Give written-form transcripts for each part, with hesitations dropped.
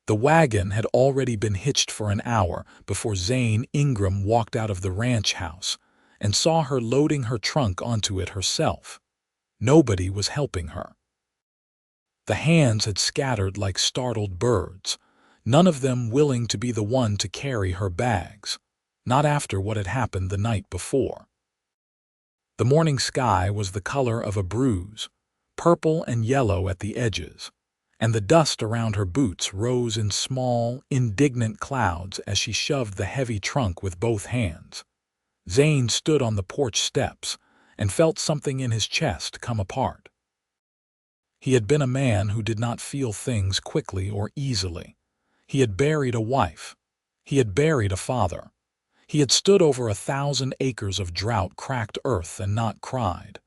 The wagon had already been hitched for an hour before Zane Ingram walked out of the ranch house and saw her loading her trunk onto it herself. Nobody was helping her. The hands had scattered like startled birds, none of them willing to be the one to carry her bags, not after what had happened the night before. The morning sky was the color of a bruise, purple and yellow at the edges, and the dust around her boots rose in small, indignant clouds as she shoved the heavy trunk with both hands. Zane stood on the porch steps and felt something in his chest come apart. He had been a man who did not feel things quickly or easily. He had buried a wife. He had buried a father. He had stood over 1,000 acres of drought-cracked earth and not cried.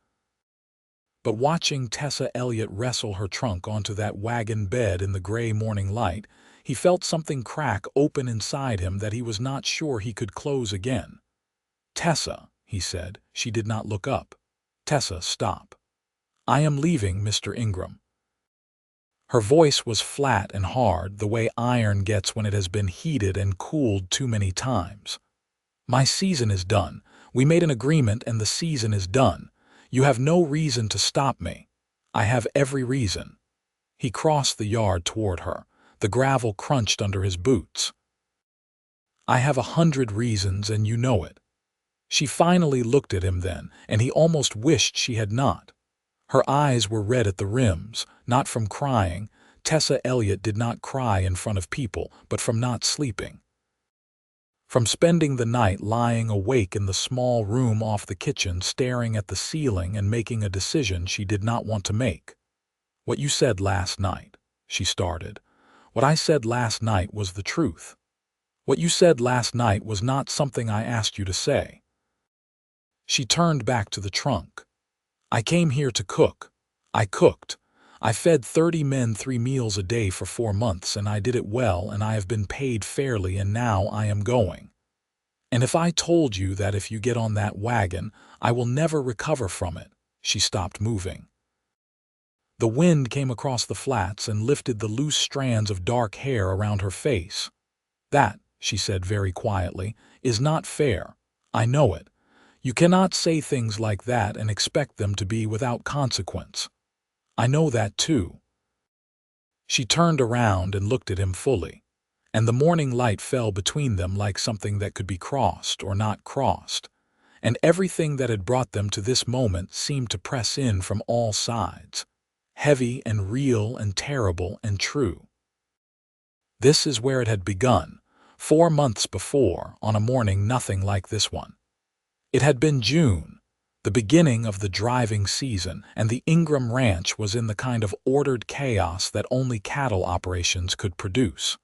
But watching Tessa Elliot wrestle her trunk onto that wagon bed in the gray morning light, he felt something crack open inside him that he was not sure he could close again. "Tessa," he said. She did not look up. "Tessa, stop. I am leaving, Mr. Ingram." Her voice was flat and hard, the way iron gets when it has been heated and cooled too many times. "My season is done. We made an agreement and the season is done. You have no reason to stop me. I have every reason." He crossed the yard toward her. The gravel crunched under his boots. "I have 100 reasons, and you know it." She finally looked at him then, and he almost wished she had not. Her eyes were red at the rims, not from crying. Tessa Elliot did not cry in front of people, but from not sleeping. From spending the night lying awake in the small room off the kitchen, staring at the ceiling and making a decision she did not want to make. "What you said last night," she started. "What I said last night was the truth. What you said last night was not something I asked you to say." She turned back to the trunk. "I came here to cook. I cooked. I fed 30 men 3 meals a day for 4 months, and I did it well, and I have been paid fairly, and now I am going. And if I told you that if you get on that wagon, I will never recover from it." She stopped moving. The wind came across the flats and lifted the loose strands of dark hair around her face. "That," she said very quietly, "is not fair. I know it. You cannot say things like that and expect them to be without consequence. I know that too." She turned around and looked at him fully, and the morning light fell between them like something that could be crossed or not crossed, and everything that had brought them to this moment seemed to press in from all sides, heavy and real and terrible and true. This is where it had begun, 4 months before, on a morning nothing like this one. It had been June, the beginning of the driving season, and the Ingram Ranch was in the kind of ordered chaos that only cattle operations could produce.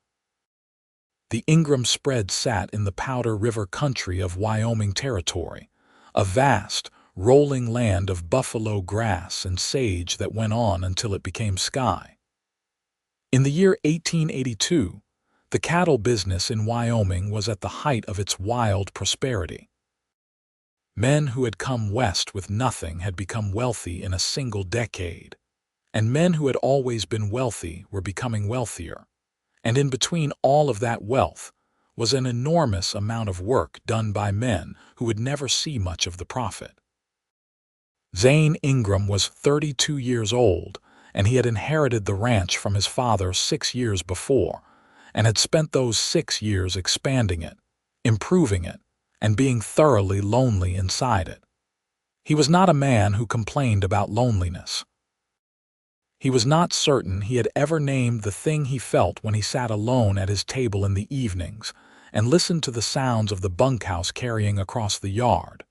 The Ingram spread sat in the Powder River country of Wyoming territory, a vast, rolling land of buffalo grass and sage that went on until it became sky. In the year 1882, the cattle business in Wyoming was at the height of its wild prosperity. Men who had come west with nothing had become wealthy in a single decade, and men who had always been wealthy were becoming wealthier, and in between all of that wealth was an enormous amount of work done by men who would never see much of the profit. Zane Ingram was 32 years old, and he had inherited the ranch from his father 6 years before, and had spent those 6 years expanding it, improving it, and being thoroughly lonely inside it. He was not a man who complained about loneliness. He was not certain he had ever named the thing he felt when he sat alone at his table in the evenings and listened to the sounds of the bunkhouse carrying across the yard.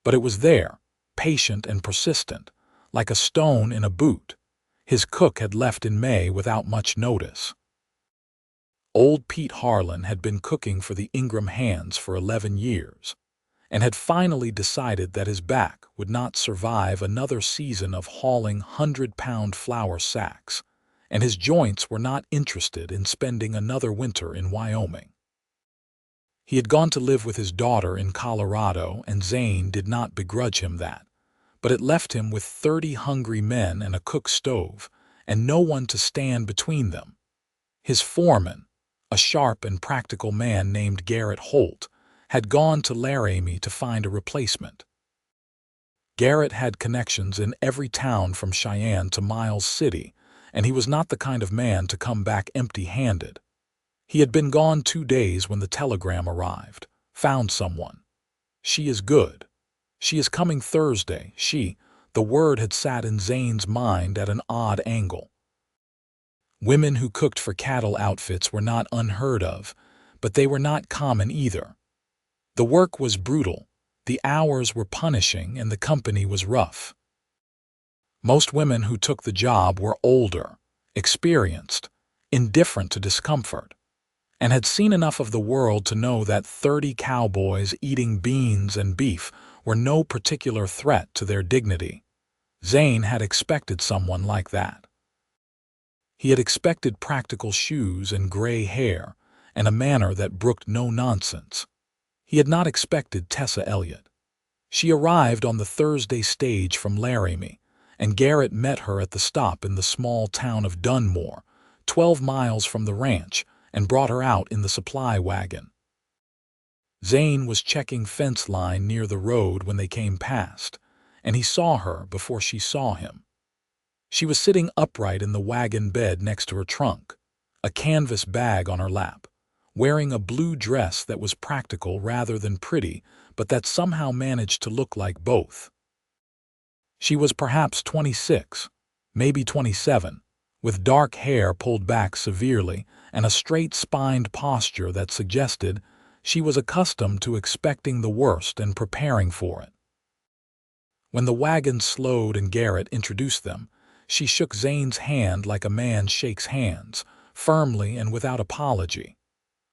But it was there, patient and persistent, like a stone in a boot. His cook had left in May without much notice. Old Pete Harlan had been cooking for the Ingram hands for 11 years, and had finally decided that his back would not survive another season of hauling 100-pound flour sacks, and his joints were not interested in spending another winter in Wyoming. He had gone to live with his daughter in Colorado, and Zane did not begrudge him that, but it left him with 30 hungry men and a cook stove, and no one to stand between them. His foreman, a sharp and practical man named Garrett Holt, had gone to Laramie to find a replacement. Garrett had connections in every town from Cheyenne to Miles City, and he was not the kind of man to come back empty-handed. He had been gone 2 days when the telegram arrived. Found someone. She is good. She is coming Thursday. The word had sat in Zane's mind at an odd angle. Women who cooked for cattle outfits were not unheard of, but they were not common either. The work was brutal, the hours were punishing, and the company was rough. Most women who took the job were older, experienced, indifferent to discomfort, and had seen enough of the world to know that 30 cowboys eating beans and beef were no particular threat to their dignity. Zane had expected someone like that. He had expected practical shoes and gray hair, and a manner that brooked no nonsense. He had not expected Tessa Elliot. She arrived on the Thursday stage from Laramie, and Garrett met her at the stop in the small town of Dunmore, 12 miles from the ranch, and brought her out in the supply wagon. Zane was checking fence line near the road when they came past, and he saw her before she saw him. She was sitting upright in the wagon bed next to her trunk, a canvas bag on her lap, wearing a blue dress that was practical rather than pretty, but that somehow managed to look like both. She was perhaps 26, maybe 27, with dark hair pulled back severely and a straight-spined posture that suggested she was accustomed to expecting the worst and preparing for it. When the wagon slowed and Garrett introduced them, she shook Zane's hand like a man shakes hands, firmly and without apology.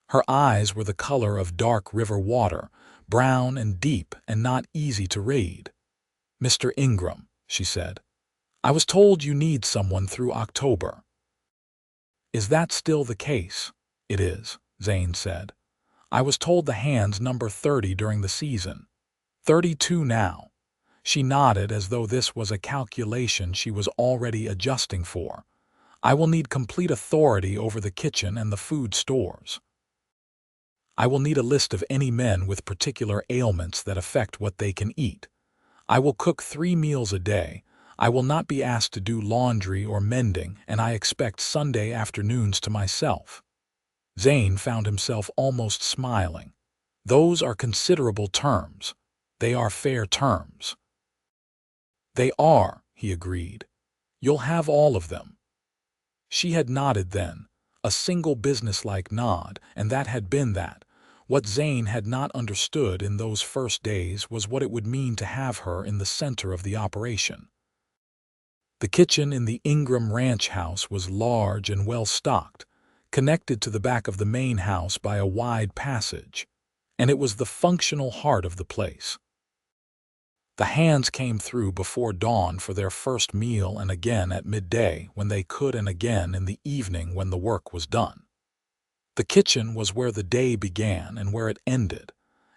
Her eyes were the color of dark river water, brown and deep and not easy to read. "Mr. Ingram," she said, "I was told you need someone through October." "Is that still the case?" "It is," Zane said. "I was told the hands number 30 during the season. 32 now." She nodded as though this was a calculation she was already adjusting for. "I will need complete authority over the kitchen and the food stores. I will need a list of any men with particular ailments that affect what they can eat. I will cook 3 meals a day. I will not be asked to do laundry or mending, and I expect Sunday afternoons to myself." Zane found himself almost smiling. Those are considerable terms. They are fair terms. "They are," he agreed. "You'll have all of them." She had nodded then, a single businesslike nod, and that had been that. What Zane had not understood in those first days was what it would mean to have her in the center of the operation. The kitchen in the Ingram ranch house was large and well-stocked, connected to the back of the main house by a wide passage, and it was the functional heart of the place. The hands came through before dawn for their first meal and again at midday when they could and again in the evening when the work was done. The kitchen was where the day began and where it ended,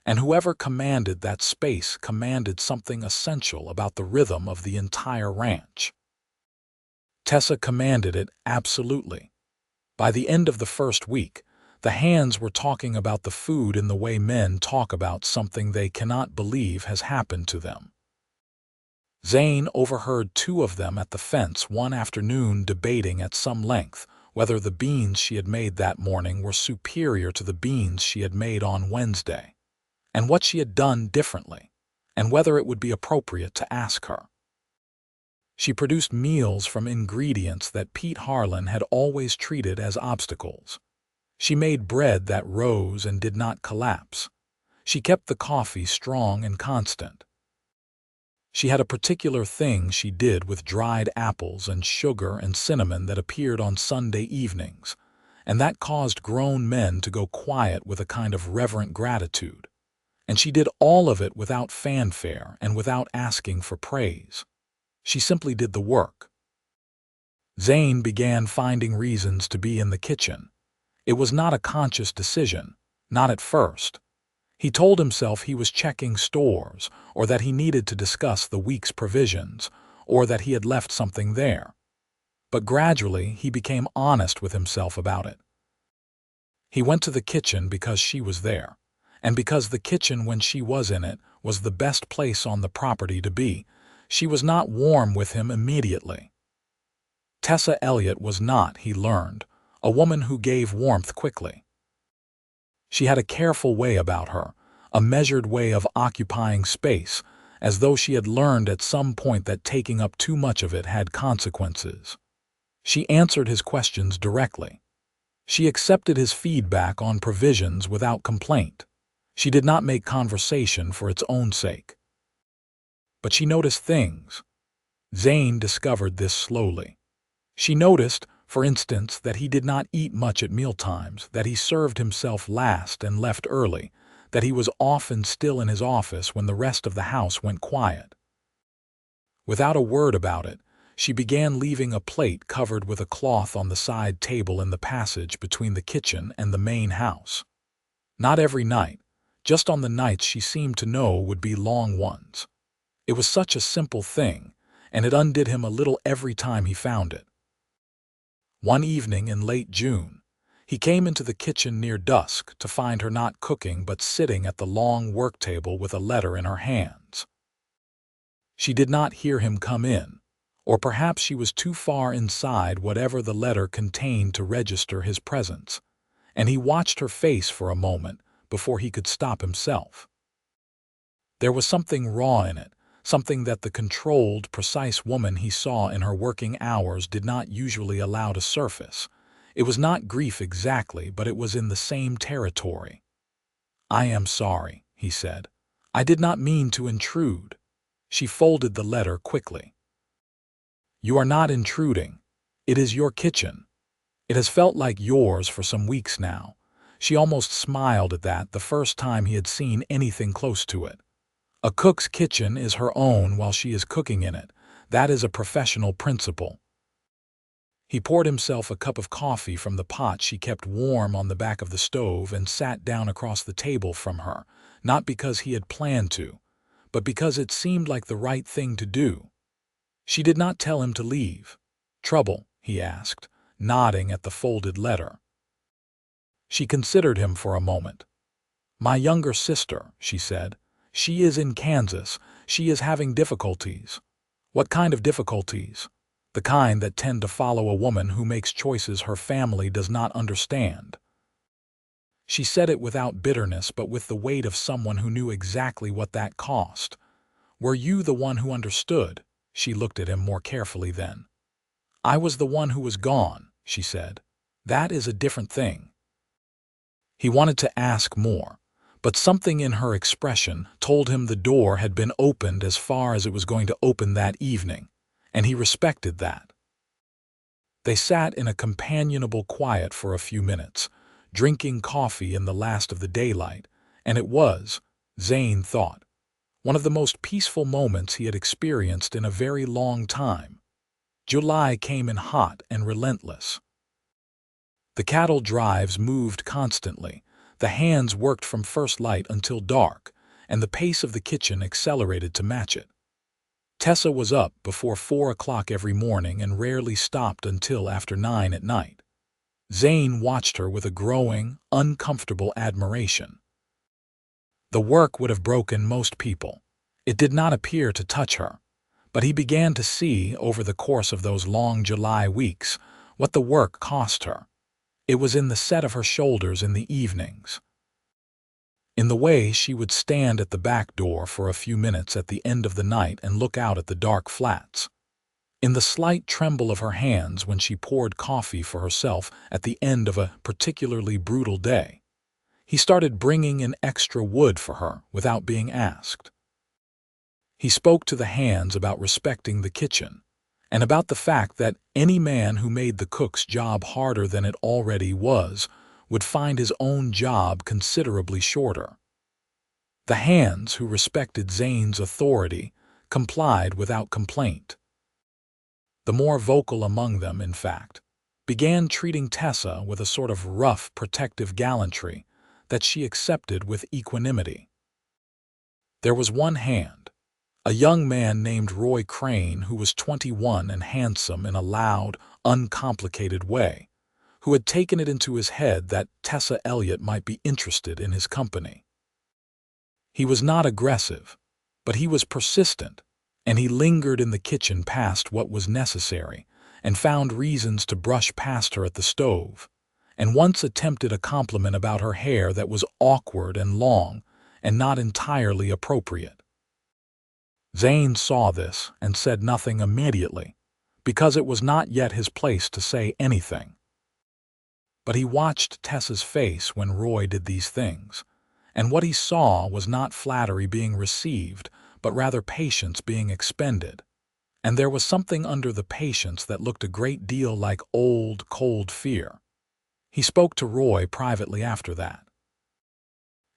and whoever commanded that space commanded something essential about the rhythm of the entire ranch. Tessa commanded it absolutely. By the end of the first week, the hands were talking about the food in the way men talk about something they cannot believe has happened to them. Zane overheard 2 of them at the fence one afternoon debating at some length whether the beans she had made that morning were superior to the beans she had made on Wednesday, and what she had done differently, and whether it would be appropriate to ask her. She produced meals from ingredients that Pete Harlan had always treated as obstacles. She made bread that rose and did not collapse. She kept the coffee strong and constant. She had a particular thing she did with dried apples and sugar and cinnamon that appeared on Sunday evenings, and that caused grown men to go quiet with a kind of reverent gratitude. And she did all of it without fanfare and without asking for praise. She simply did the work. Zane began finding reasons to be in the kitchen. It was not a conscious decision, not at first. He told himself he was checking stores, or that he needed to discuss the week's provisions, or that he had left something there. But gradually he became honest with himself about it. He went to the kitchen because she was there, and because the kitchen, when she was in it, was the best place on the property to be. She was not warm with him immediately. Tessa Elliot was not, he learned, a woman who gave warmth quickly. She had a careful way about her, a measured way of occupying space, as though she had learned at some point that taking up too much of it had consequences. She answered his questions directly. She accepted his feedback on provisions without complaint. She did not make conversation for its own sake. But she noticed things. Zane discovered this slowly. She noticed, for instance, that he did not eat much at mealtimes, that he served himself last and left early, that he was often still in his office when the rest of the house went quiet. Without a word about it, she began leaving a plate covered with a cloth on the side table in the passage between the kitchen and the main house. Not every night, just on the nights she seemed to know would be long ones. It was such a simple thing, and it undid him a little every time he found it. One evening in late June, he came into the kitchen near dusk to find her not cooking but sitting at the long work table with a letter in her hands. She did not hear him come in, or perhaps she was too far inside whatever the letter contained to register his presence, and he watched her face for a moment before he could stop himself. There was something raw in it, something that the controlled, precise woman he saw in her working hours did not usually allow to surface. It was not grief exactly, but it was in the same territory. "I am sorry," he said. "I did not mean to intrude." She folded the letter quickly. "You are not intruding. It is your kitchen. It has felt like yours for some weeks now." She almost smiled at that, the first time he had seen anything close to it. A cook's kitchen is her own while she is cooking in it. That is a professional principle. He poured himself a cup of coffee from the pot she kept warm on the back of the stove and sat down across the table from her, not because he had planned to, but because it seemed like the right thing to do. She did not tell him to leave. "Trouble?" he asked, nodding at the folded letter. She considered him for a moment. "My younger sister," she said. "She is in Kansas. She is having difficulties." "What kind of difficulties?" "The kind that tend to follow a woman who makes choices her family does not understand." She said it without bitterness, but with the weight of someone who knew exactly what that cost. "Were you the one who understood?" She looked at him more carefully then. "I was the one who was gone," she said. "That is a different thing." He wanted to ask more, but something in her expression told him the door had been opened as far as it was going to open that evening, and he respected that. They sat in a companionable quiet for a few minutes, drinking coffee in the last of the daylight, and it was, Zane thought, one of the most peaceful moments he had experienced in a very long time. July came in hot and relentless. The cattle drives moved constantly, the hands worked from first light until dark, and the pace of the kitchen accelerated to match it. Tessa was up before 4 o'clock every morning and rarely stopped until after 9 at night. Zane watched her with a growing, uncomfortable admiration. The work would have broken most people. It did not appear to touch her, but he began to see, over the course of those long July weeks, what the work cost her. It was in the set of her shoulders in the evenings, in the way she would stand at the back door for a few minutes at the end of the night and look out at the dark flats, in the slight tremble of her hands when she poured coffee for herself at the end of a particularly brutal day. He started bringing in extra wood for her without being asked. He spoke to the hands about respecting the kitchen, and about the fact that any man who made the cook's job harder than it already was would find his own job considerably shorter. The hands who respected Zane's authority complied without complaint. The more vocal among them, in fact, began treating Tessa with a sort of rough, protective gallantry that she accepted with equanimity. There was one hand, a young man named Roy Crane, who was 21 and handsome in a loud, uncomplicated way, who had taken it into his head that Tessa Elliot might be interested in his company. He was not aggressive, but he was persistent, and he lingered in the kitchen past what was necessary and found reasons to brush past her at the stove, and once attempted a compliment about her hair that was awkward and long and not entirely appropriate. Zane saw this and said nothing immediately, because it was not yet his place to say anything. But he watched Tessa's face when Roy did these things, and what he saw was not flattery being received, but rather patience being expended. And there was something under the patience that looked a great deal like old, cold fear. He spoke to Roy privately after that.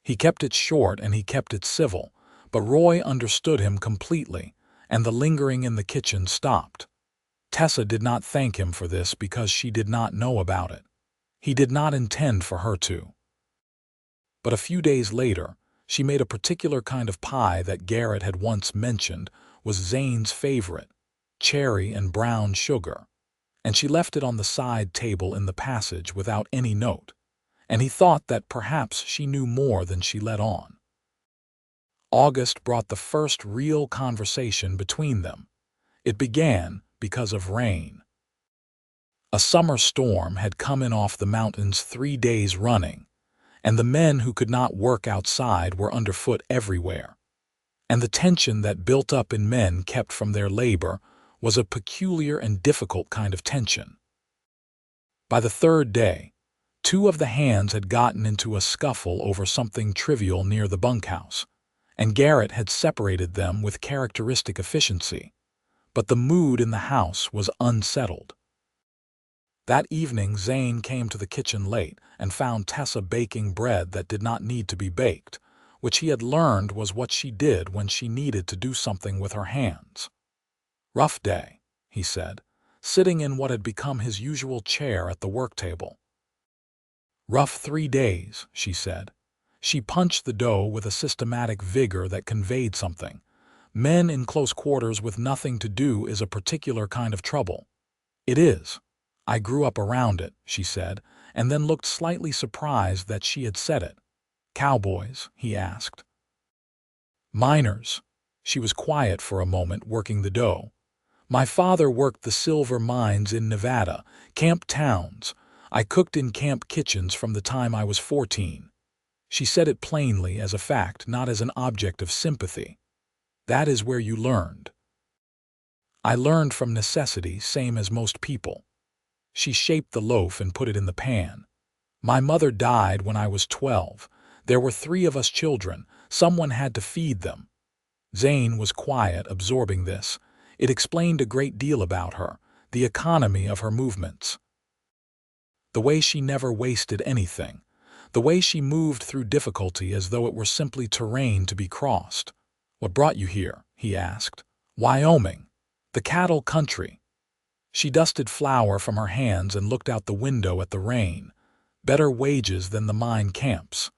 He kept it short and he kept it civil, but Roy understood him completely, and the lingering in the kitchen stopped. Tessa did not thank him for this because she did not know about it. He did not intend for her to. But a few days later, she made a particular kind of pie that Garrett had once mentioned was Zane's favorite, cherry and brown sugar, and she left it on the side table in the passage without any note, and he thought that perhaps she knew more than she let on. August brought the first real conversation between them. It began because of rain. A summer storm had come in off the mountains 3 days running, and the men who could not work outside were underfoot everywhere, and the tension that built up in men kept from their labor was a peculiar and difficult kind of tension. By the 3rd day, 2 of the hands had gotten into a scuffle over something trivial near the bunkhouse, and Garrett had separated them with characteristic efficiency, but the mood in the house was unsettled. That evening Zane came to the kitchen late and found Tessa baking bread that did not need to be baked, which he had learned was what she did when she needed to do something with her hands. "Rough day," he said, sitting in what had become his usual chair at the work table. "Rough 3 days," she said. She punched the dough with a systematic vigor that conveyed something. Men in close quarters with nothing to do is a particular kind of trouble. "It is. I grew up around it," she said, and then looked slightly surprised that she had said it. "Cowboys?" he asked. "Miners." She was quiet for a moment, working the dough. "My father worked the silver mines in Nevada, camp towns. I cooked in camp kitchens from the time I was 14. She said it plainly as a fact, not as an object of sympathy. "That is where you learned." "I learned from necessity, same as most people." She shaped the loaf and put it in the pan. "My mother died when I was 12. There were 3 of us children. Someone had to feed them." Zane was quiet, absorbing this. It explained a great deal about her, the economy of her movements. The way she never wasted anything. The way she moved through difficulty as though it were simply terrain to be crossed. "What brought you here?" he asked. "Wyoming. The cattle country." She dusted flour from her hands and looked out the window at the rain. "Better wages than the mine camps.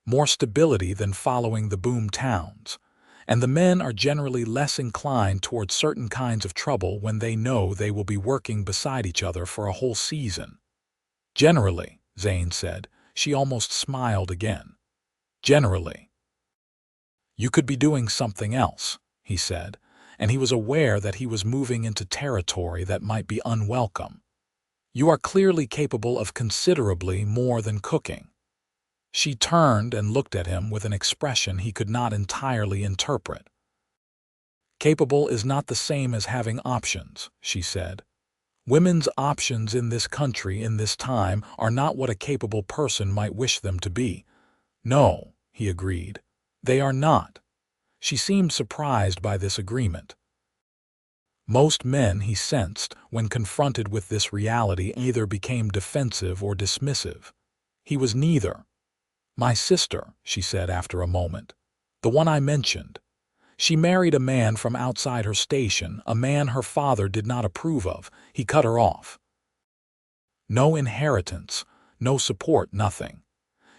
More stability than following the boom towns. And the men are generally less inclined toward certain kinds of trouble when they know they will be working beside each other for a whole season." "Generally," Zane said. She almost smiled again. "Generally." "You could be doing something else," he said, and he was aware that he was moving into territory that might be unwelcome. "You are clearly capable of considerably more than cooking." She turned and looked at him with an expression he could not entirely interpret. "Capable is not the same as having options," she said. "Women's options in this country in this time are not what a capable person might wish them to be." "No," he agreed. "They are not." She seemed surprised by this agreement. Most men, he sensed, when confronted with this reality either became defensive or dismissive. He was neither. "My sister," she said after a moment. "The one I mentioned. She married a man from outside her station, a man her father did not approve of. He cut her off. No inheritance, no support, nothing.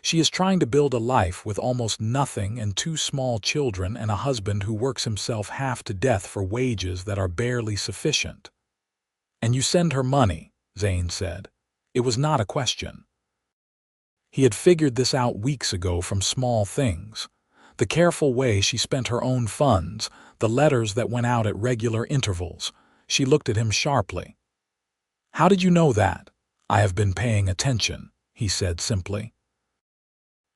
She is trying to build a life with almost nothing and 2 small children and a husband who works himself half to death for wages that are barely sufficient." "And you send her money," Zane said. It was not a question. He had figured this out weeks ago from small things. The careful way she spent her own funds, the letters that went out at regular intervals. She looked at him sharply. "How did you know that?" "I have been paying attention," he said simply.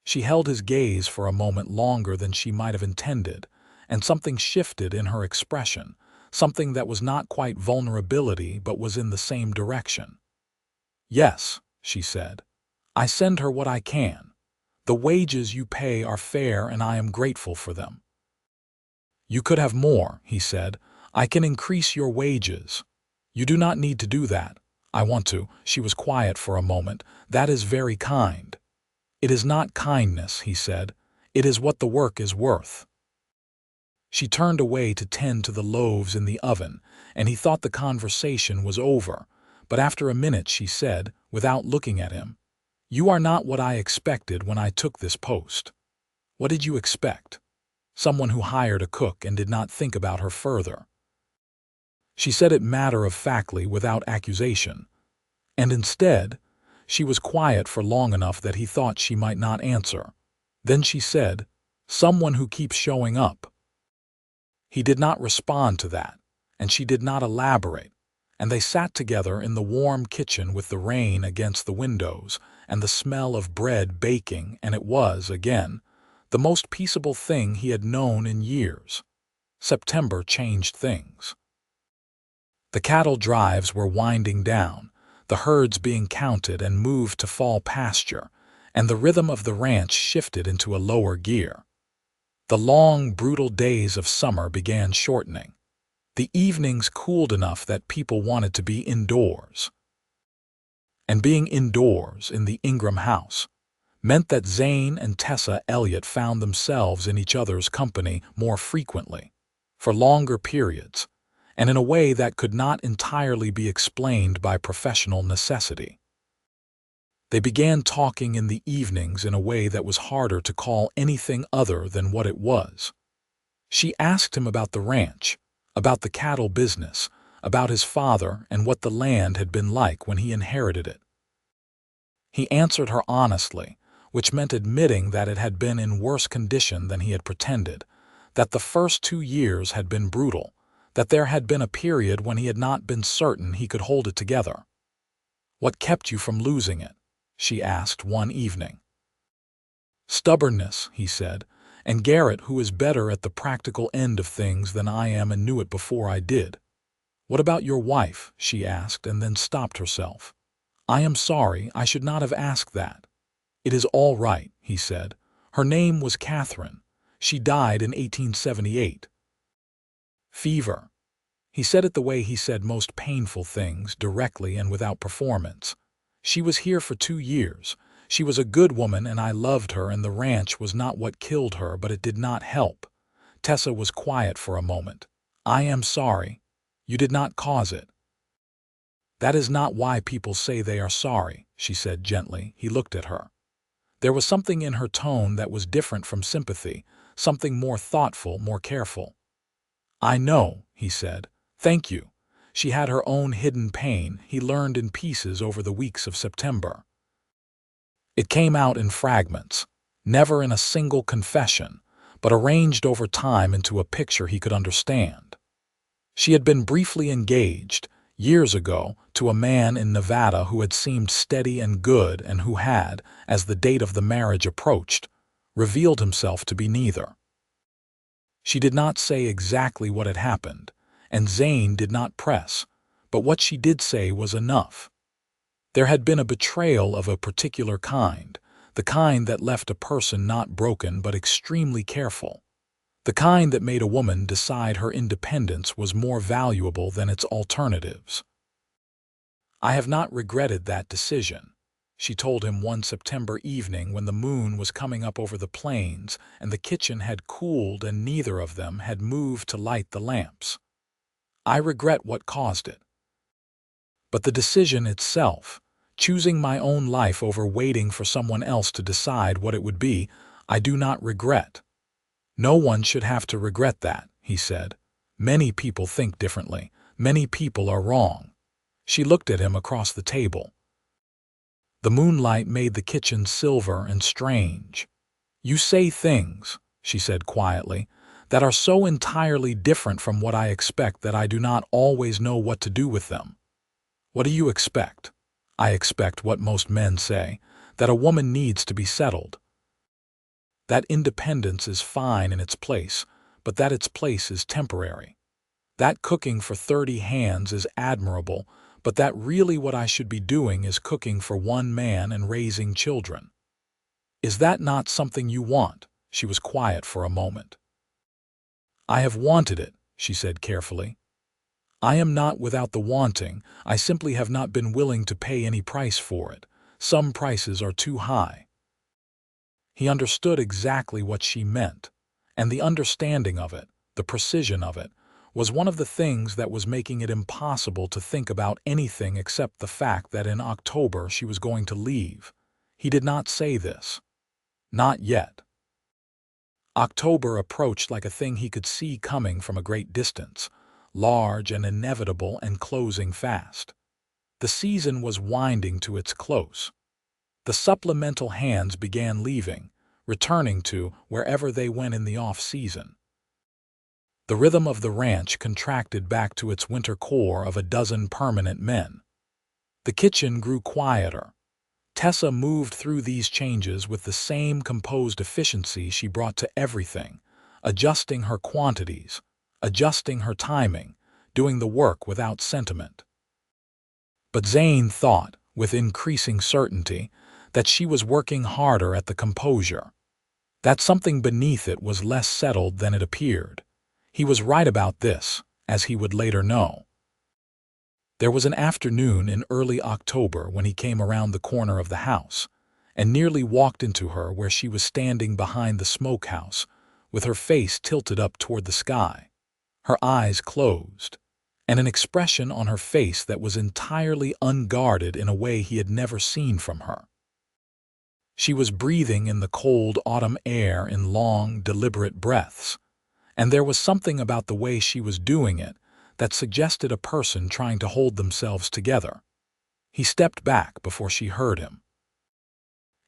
She held his gaze for a moment longer than she might have intended, and something shifted in her expression, something that was not quite vulnerability but was in the same direction. "Yes," she said. "I send her what I can. The wages you pay are fair and I am grateful for them." "You could have more," he said. "I can increase your wages." "You do not need to do that." "I want to." She was quiet for a moment. "That is very kind." "It is not kindness," he said. "It is what the work is worth." She turned away to tend to the loaves in the oven, and he thought the conversation was over. But after a minute she said, without looking at him, "You are not what I expected when I took this post." "What did you expect?" "Someone who hired a cook and did not think about her further." She said it matter-of-factly, without accusation. And instead, she was quiet for long enough that he thought she might not answer. Then she said, "Someone who keeps showing up." He did not respond to that, and she did not elaborate, and they sat together in the warm kitchen with the rain against the windows and the smell of bread baking, and it was, again, the most peaceable thing he had known in years. September changed things. The cattle drives were winding down, the herds being counted and moved to fall pasture, and the rhythm of the ranch shifted into a lower gear. The long, brutal days of summer began shortening. The evenings cooled enough that people wanted to be indoors. And being indoors in the Ingram house meant that Zane and Tessa Elliot found themselves in each other's company more frequently, for longer periods, and in a way that could not entirely be explained by professional necessity. They began talking in the evenings in a way that was harder to call anything other than what it was. She asked him about the ranch, about the cattle business, about his father and what the land had been like when he inherited it. He answered her honestly, which meant admitting that it had been in worse condition than he had pretended, that the first 2 years had been brutal, that there had been a period when he had not been certain he could hold it together. "What kept you from losing it?" she asked one evening. "Stubbornness," he said, "and Garrett, who is better at the practical end of things than I am and knew it before I did." "What about your wife?" she asked, and then stopped herself. "I am sorry, I should not have asked that." "It is all right," he said. "Her name was Catherine. She died in 1878. Fever." He said it the way he said most painful things, directly and without performance. "She was here for 2 years. She was a good woman and I loved her, and the ranch was not what killed her, but it did not help." Tessa was quiet for a moment. "I am sorry. You did not cause it." "That is not why people say they are sorry," she said gently. He looked at her. There was something in her tone that was different from sympathy, something more thoughtful, more careful. "I know," he said. "Thank you." She had her own hidden pain, he learned in pieces over the weeks of September. It came out in fragments, never in a single confession, but arranged over time into a picture he could understand. She had been briefly engaged, years ago, to a man in Nevada who had seemed steady and good and who had, as the date of the marriage approached, revealed himself to be neither. She did not say exactly what had happened, and Zane did not press, but what she did say was enough. There had been a betrayal of a particular kind, the kind that left a person not broken but extremely careful, the kind that made a woman decide her independence was more valuable than its alternatives. "I have not regretted that decision," she told him one September evening when the moon was coming up over the plains and the kitchen had cooled and neither of them had moved to light the lamps. "I regret what caused it. But the decision itself, choosing my own life over waiting for someone else to decide what it would be, I do not regret." "No one should have to regret that," he said. "Many people think differently. Many people are wrong." She looked at him across the table. The moonlight made the kitchen silver and strange. "You say things," she said quietly, "that are so entirely different from what I expect that I do not always know what to do with them." "What do you expect?" "I expect what most men say, that a woman needs to be settled. That independence is fine in its place, but that its place is temporary. That cooking for 30 hands is admirable, but that really what I should be doing is cooking for one man and raising children. Is that not something you want?" She was quiet for a moment. "I have wanted it," she said carefully. "I am not without the wanting, I simply have not been willing to pay any price for it. Some prices are too high." He understood exactly what she meant, and the understanding of it, the precision of it, was one of the things that was making it impossible to think about anything except the fact that in October she was going to leave. He did not say this. Not yet. October approached like a thing he could see coming from a great distance, large and inevitable and closing fast. The season was winding to its close. The supplemental hands began leaving, returning to wherever they went in the off-season. The rhythm of the ranch contracted back to its winter core of a dozen permanent men. The kitchen grew quieter. Tessa moved through these changes with the same composed efficiency she brought to everything, adjusting her quantities, adjusting her timing, doing the work without sentiment. But Zane thought, with increasing certainty, that she was working harder at the composure. That something beneath it was less settled than it appeared. He was right about this, as he would later know. There was an afternoon in early October when he came around the corner of the house, and nearly walked into her where she was standing behind the smokehouse, with her face tilted up toward the sky, her eyes closed, and an expression on her face that was entirely unguarded in a way he had never seen from her. She was breathing in the cold autumn air in long, deliberate breaths, and there was something about the way she was doing it that suggested a person trying to hold themselves together. He stepped back before she heard him.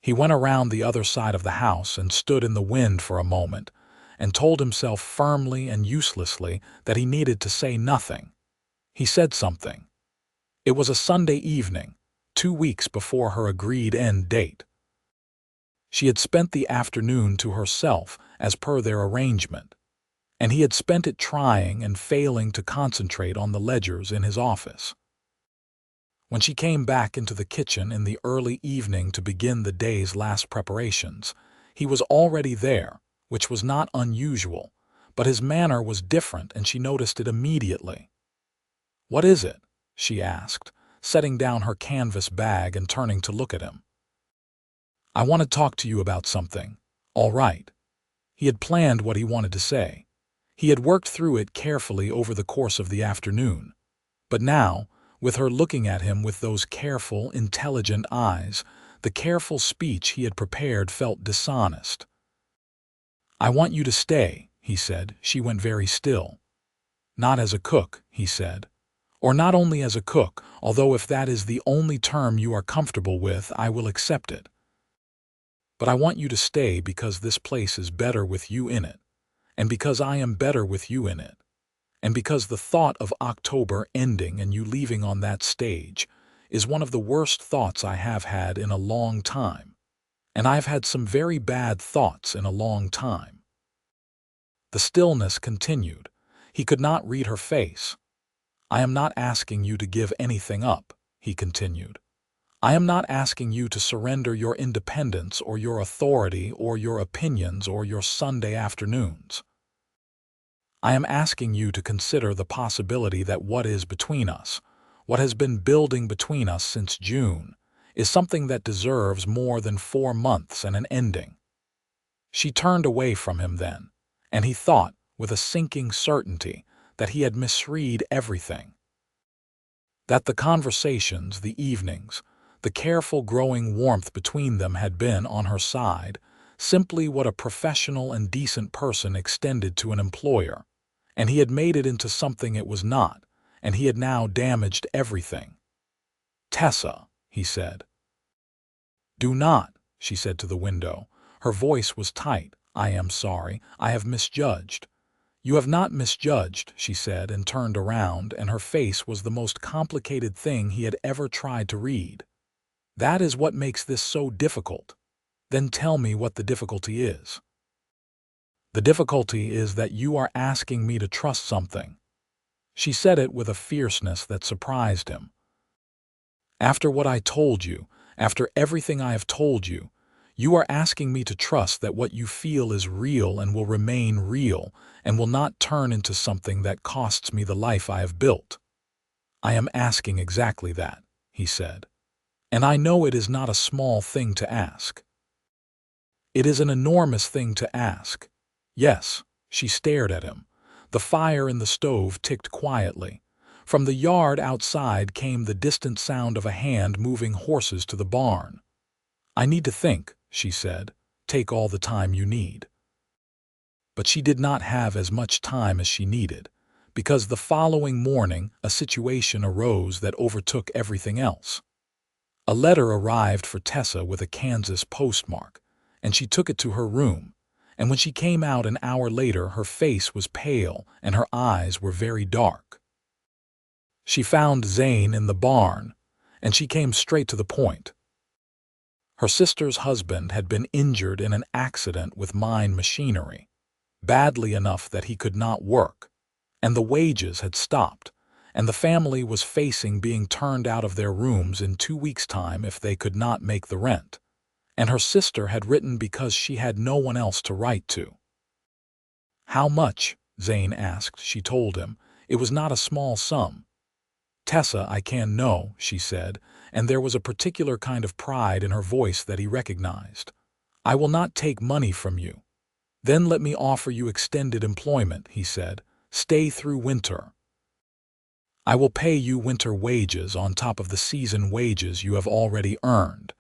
He went around the other side of the house and stood in the wind for a moment, and told himself firmly and uselessly that he needed to say nothing. He said something. It was a Sunday evening, 2 weeks before her agreed end date. She had spent the afternoon to herself as per their arrangement, and he had spent it trying and failing to concentrate on the ledgers in his office. When she came back into the kitchen in the early evening to begin the day's last preparations, he was already there, which was not unusual, but his manner was different and she noticed it immediately. "What is it?" she asked, setting down her canvas bag and turning to look at him. "I want to talk to you about something." "All right." He had planned what he wanted to say. He had worked through it carefully over the course of the afternoon. But now, with her looking at him with those careful, intelligent eyes, the careful speech he had prepared felt dishonest. "I want you to stay," he said. She went very still. "Not as a cook," he said. "Or not only as a cook, although if that is the only term you are comfortable with, I will accept it. But I want you to stay because this place is better with you in it, and because I am better with you in it, and because the thought of October ending and you leaving on that stage is one of the worst thoughts I have had in a long time, and I've had some very bad thoughts in a long time." The stillness continued. He could not read her face. "I am not asking you to give anything up," he continued. "I am not asking you to surrender your independence or your authority or your opinions or your Sunday afternoons. I am asking you to consider the possibility that what is between us, what has been building between us since June, is something that deserves more than 4 months and an ending." She turned away from him then, and he thought, with a sinking certainty, that he had misread everything. That the conversations, the evenings, the careful growing warmth between them had been, on her side, simply what a professional and decent person extended to an employer, and he had made it into something it was not, and he had now damaged everything. "Tessa," he said. "Do not," she said to the window. Her voice was tight. "I am sorry. I have misjudged." "You have not misjudged," she said, and turned around, and her face was the most complicated thing he had ever tried to read. "That is what makes this so difficult." "Then tell me what the difficulty is." "The difficulty is that you are asking me to trust something." She said it with a fierceness that surprised him. "After what I told you, after everything I have told you, you are asking me to trust that what you feel is real and will remain real and will not turn into something that costs me the life I have built." "I am asking exactly that," he said. "And I know it is not a small thing to ask." "It is an enormous thing to ask." "Yes." She stared at him. The fire in the stove ticked quietly. From the yard outside came the distant sound of a hand moving horses to the barn. "I need to think," she said. "Take all the time you need." But she did not have as much time as she needed, because the following morning a situation arose that overtook everything else. A letter arrived for Tessa with a Kansas postmark, and she took it to her room, and when she came out an hour later her face was pale and her eyes were very dark. She found Zane in the barn, and she came straight to the point. Her sister's husband had been injured in an accident with mine machinery, badly enough that he could not work, and the wages had stopped, and the family was facing being turned out of their rooms in 2 weeks' time if they could not make the rent. And her sister had written because she had no one else to write to. "How much?" Zane asked. She told him. It was not a small sum. "Tessa, I can know," she said, and there was a particular kind of pride in her voice that he recognized. "I will not take money from you." "Then let me offer you extended employment," he said. "Stay through winter. I will pay you winter wages on top of the season wages you have already earned,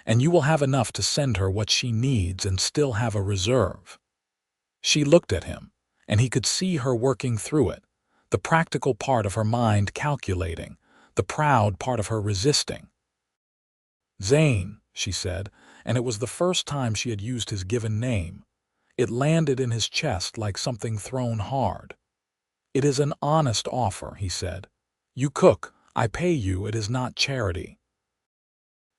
and you will have enough to send her what she needs and still have a reserve." She looked at him, and he could see her working through it, the practical part of her mind calculating, the proud part of her resisting. "Zane," she said, and it was the first time she had used his given name. It landed in his chest like something thrown hard. "It is an honest offer," he said. "You cook, I pay you, it is not charity."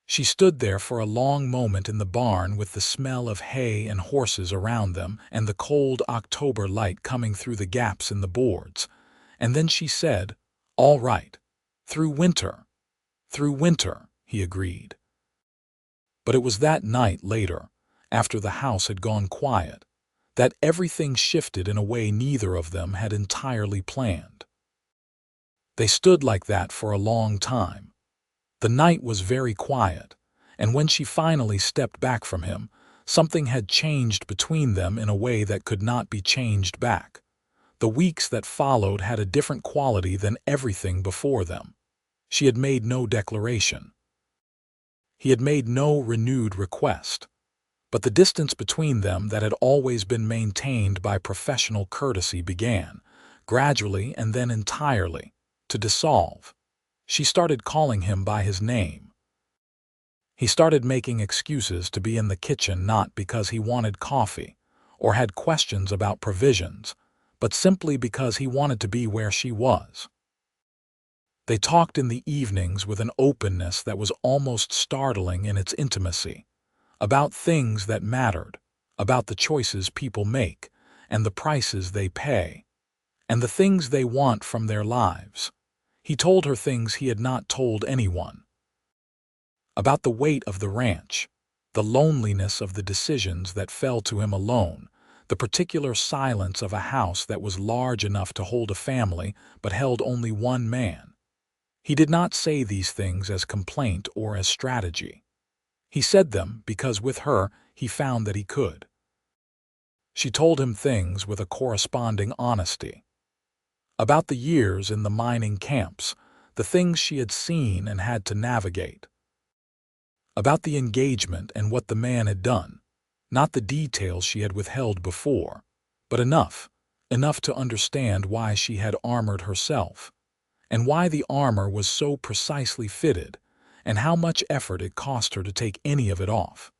She stood there for a long moment in the barn with the smell of hay and horses around them and the cold October light coming through the gaps in the boards, and then she said, "All right. Through winter." "Through winter," he agreed. But it was that night later, after the house had gone quiet, that everything shifted in a way neither of them had entirely planned. They stood like that for a long time. The night was very quiet, and when she finally stepped back from him, something had changed between them in a way that could not be changed back. The weeks that followed had a different quality than everything before them. She had made no declaration. He had made no renewed request. But the distance between them that had always been maintained by professional courtesy began, gradually and then entirely, to dissolve. She started calling him by his name. He started making excuses to be in the kitchen not because he wanted coffee or had questions about provisions, but simply because he wanted to be where she was. They talked in the evenings with an openness that was almost startling in its intimacy, about things that mattered, about the choices people make, and the prices they pay, and the things they want from their lives. He told her things he had not told anyone. About the weight of the ranch, the loneliness of the decisions that fell to him alone, the particular silence of a house that was large enough to hold a family but held only one man. He did not say these things as complaint or as strategy. He said them because with her he found that he could. She told him things with a corresponding honesty. About the years in the mining camps, the things she had seen and had to navigate. About the engagement and what the man had done, not the details she had withheld before, but enough to understand why she had armored herself, and why the armor was so precisely fitted, and how much effort it cost her to take any of it off.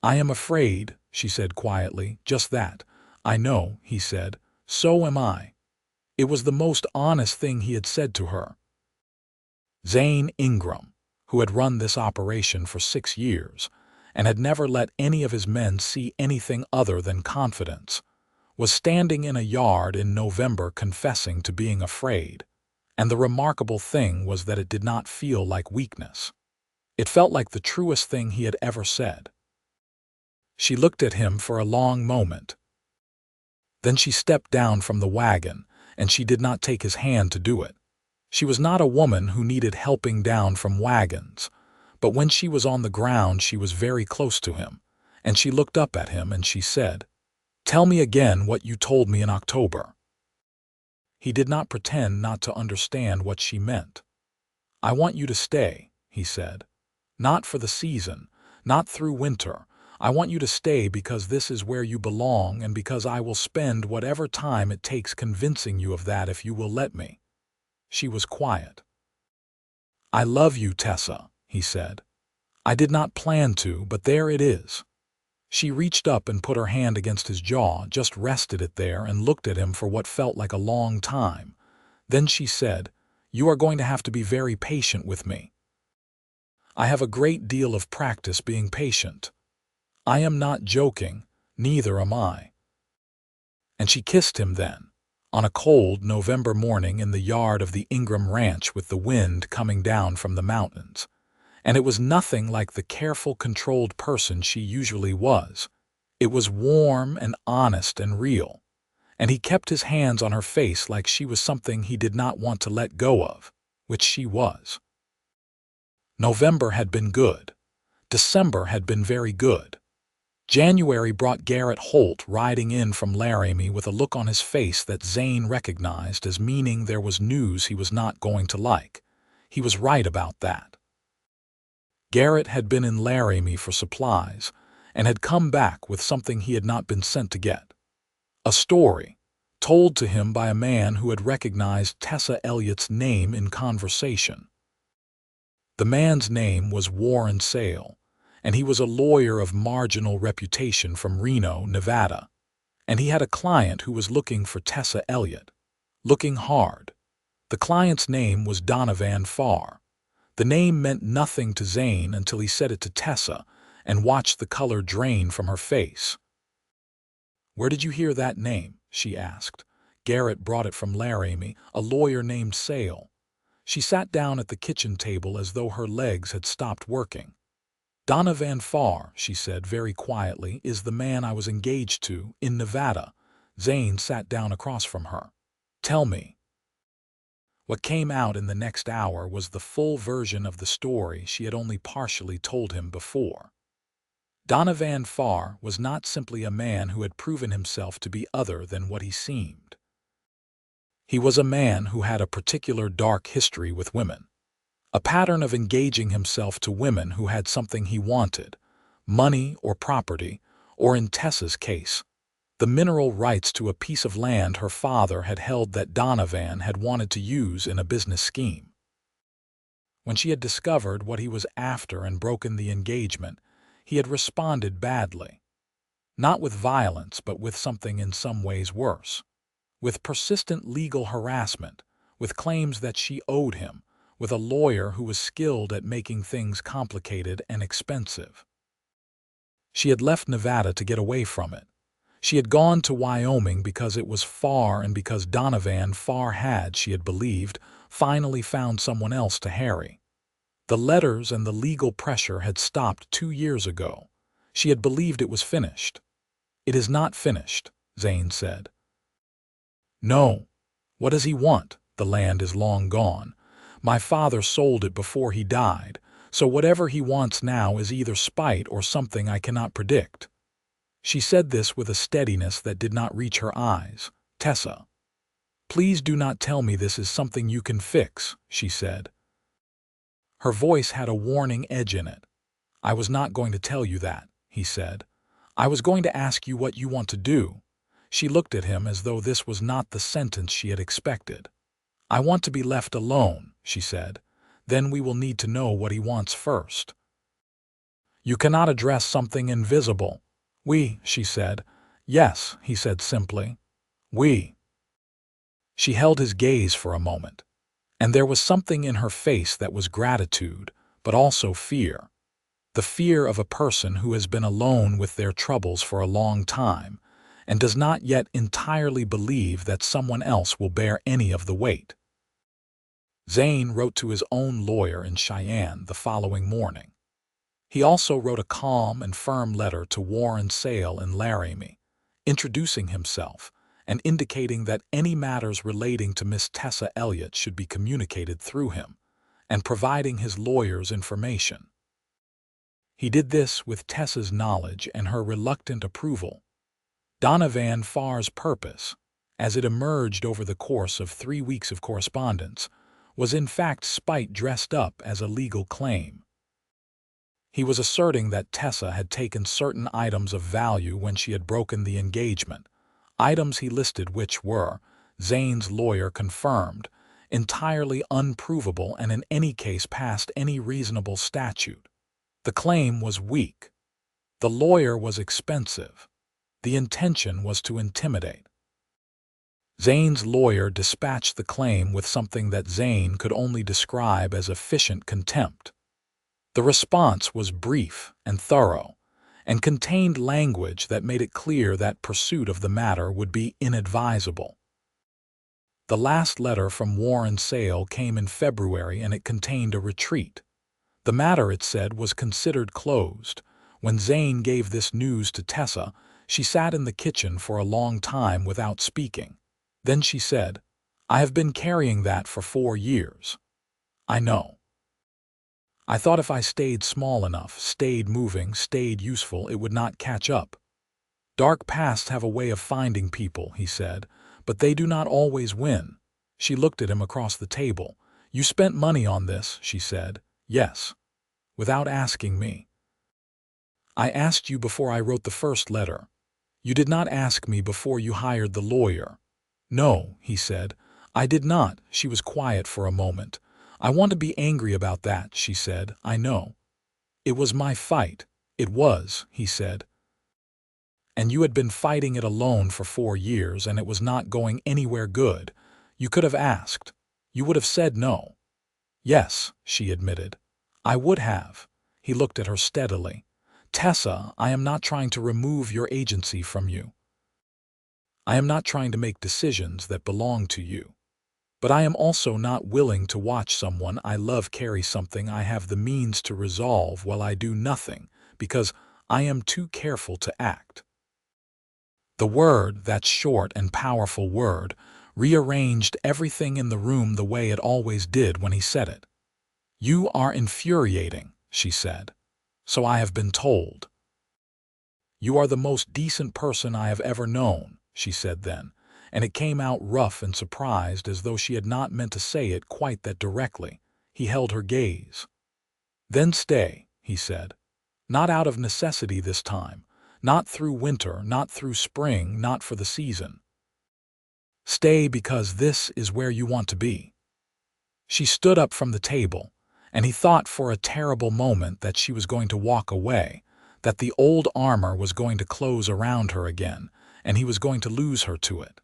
"I am afraid," she said quietly, "just that." "I know," he said. "So am I." It was the most honest thing he had said to her. Zane Ingram, who had run this operation for 6 years and had never let any of his men see anything other than confidence, was standing in a yard in November confessing to being afraid, and the remarkable thing was that it did not feel like weakness. It felt like the truest thing he had ever said. She looked at him for a long moment. Then she stepped down from the wagon, and she did not take his hand to do it. She was not a woman who needed helping down from wagons, but when she was on the ground she was very close to him, and she looked up at him and she said, "Tell me again what you told me in October." He did not pretend not to understand what she meant. "I want you to stay," he said. "Not for the season, not through winter. I want you to stay because this is where you belong and because I will spend whatever time it takes convincing you of that if you will let me." She was quiet. "I love you, Tessa," he said. "I did not plan to, but there it is." She reached up and put her hand against his jaw, just rested it there and looked at him for what felt like a long time. Then she said, "You are going to have to be very patient with me." "I have a great deal of practice being patient." "I am not joking, neither am I." And she kissed him then, on a cold November morning in the yard of the Ingram ranch with the wind coming down from the mountains. And it was nothing like the careful, controlled person she usually was. It was warm and honest and real, and he kept his hands on her face like she was something he did not want to let go of, which she was. November had been good. December had been very good. January brought Garrett Holt riding in from Laramie with a look on his face that Zane recognized as meaning there was news he was not going to like. He was right about that. Garrett had been in Laramie for supplies and had come back with something he had not been sent to get. A story, told to him by a man who had recognized Tessa Elliott's name in conversation. The man's name was Warren Sale, and he was a lawyer of marginal reputation from Reno, Nevada, and he had a client who was looking for Tessa Elliot, looking hard. The client's name was Donovan Farr. The name meant nothing to Zane until he said it to Tessa and watched the color drain from her face. "Where did you hear that name?" she asked. "Garrett brought it from Laramie, a lawyer named Sale." She sat down at the kitchen table as though her legs had stopped working. "Donovan Farr," she said very quietly, "is the man I was engaged to in Nevada." Zane sat down across from her. "Tell me." What came out in the next hour was the full version of the story she had only partially told him before. Donovan Farr was not simply a man who had proven himself to be other than what he seemed. He was a man who had a particular dark history with women. A pattern of engaging himself to women who had something he wanted, money or property, or in Tessa's case, the mineral rights to a piece of land her father had held that Donovan had wanted to use in a business scheme. When she had discovered what he was after and broken the engagement, he had responded badly. Not with violence, but with something in some ways worse. With persistent legal harassment, with claims that she owed him, with a lawyer who was skilled at making things complicated and expensive. She had left Nevada to get away from it. She had gone to Wyoming because it was far and because Donovan Farr had, she had believed, finally found someone else to harry. The letters and the legal pressure had stopped 2 years ago. She had believed it was finished. "It is not finished," Zane said. "No. What does he want? The land is long gone. My father sold it before he died, so whatever he wants now is either spite or something I cannot predict." She said this with a steadiness that did not reach her eyes. "Tessa, please do not tell me this is something you can fix," she said. Her voice had a warning edge in it. "I was not going to tell you that," he said. "I was going to ask you what you want to do." She looked at him as though this was not the sentence she had expected. "I want to be left alone," she said. Then we will need to know what he wants first. You cannot address something invisible. She said. Yes, he said simply. We. She held his gaze for a moment, and there was something in her face that was gratitude, but also fear. The fear of a person who has been alone with their troubles for a long time and does not yet entirely believe that someone else will bear any of the weight. Zane wrote to his own lawyer in Cheyenne the following morning. He also wrote a calm and firm letter to Warren Sale in Laramie, introducing himself and indicating that any matters relating to Miss Tessa Elliot should be communicated through him, and providing his lawyer's information. He did this with Tessa's knowledge and her reluctant approval. Donovan Farr's purpose, as it emerged over the course of 3 weeks of correspondence, was in fact spite dressed up as a legal claim. He was asserting that Tessa had taken certain items of value when she had broken the engagement, items he listed which were, Zane's lawyer confirmed, entirely unprovable and in any case past any reasonable statute. The claim was weak. The lawyer was expensive. The intention was to intimidate. Zane's lawyer dispatched the claim with something that Zane could only describe as efficient contempt. The response was brief and thorough, and contained language that made it clear that pursuit of the matter would be inadvisable. The last letter from Warren Sale came in February, and it contained a retreat. The matter, it said, was considered closed. When Zane gave this news to Tessa, she sat in the kitchen for a long time without speaking. Then she said, "I have been carrying that for 4 years. I know. I thought if I stayed small enough, stayed moving, stayed useful, it would not catch up. Dark pasts have a way of finding people," he said, "but they do not always win." She looked at him across the table. "You spent money on this," she said. "Yes. Without asking me. I asked you before I wrote the first letter. You did not ask me before you hired the lawyer." "No," he said. "I did not." She was quiet for a moment. "I want to be angry about that," she said. "I know. It was my fight." "It was," he said. "And you had been fighting it alone for 4 years, and it was not going anywhere good. You could have asked. You would have said no." "Yes," she admitted. "I would have." He looked at her steadily. "Tessa, I am not trying to remove your agency from you. I am not trying to make decisions that belong to you. But I am also not willing to watch someone I love carry something I have the means to resolve while I do nothing, because I am too careful to act." The word, that short and powerful word, rearranged everything in the room the way it always did when he said it. "You are infuriating," she said. "So I have been told." "You are the most decent person I have ever known," she said then, and it came out rough and surprised, as though she had not meant to say it quite that directly. He held her gaze. "Then stay," he said. "Not out of necessity this time. Not through winter, not through spring, not for the season. Stay because this is where you want to be." She stood up from the table, and he thought for a terrible moment that she was going to walk away, that the old armor was going to close around her again, and he was going to lose her to it.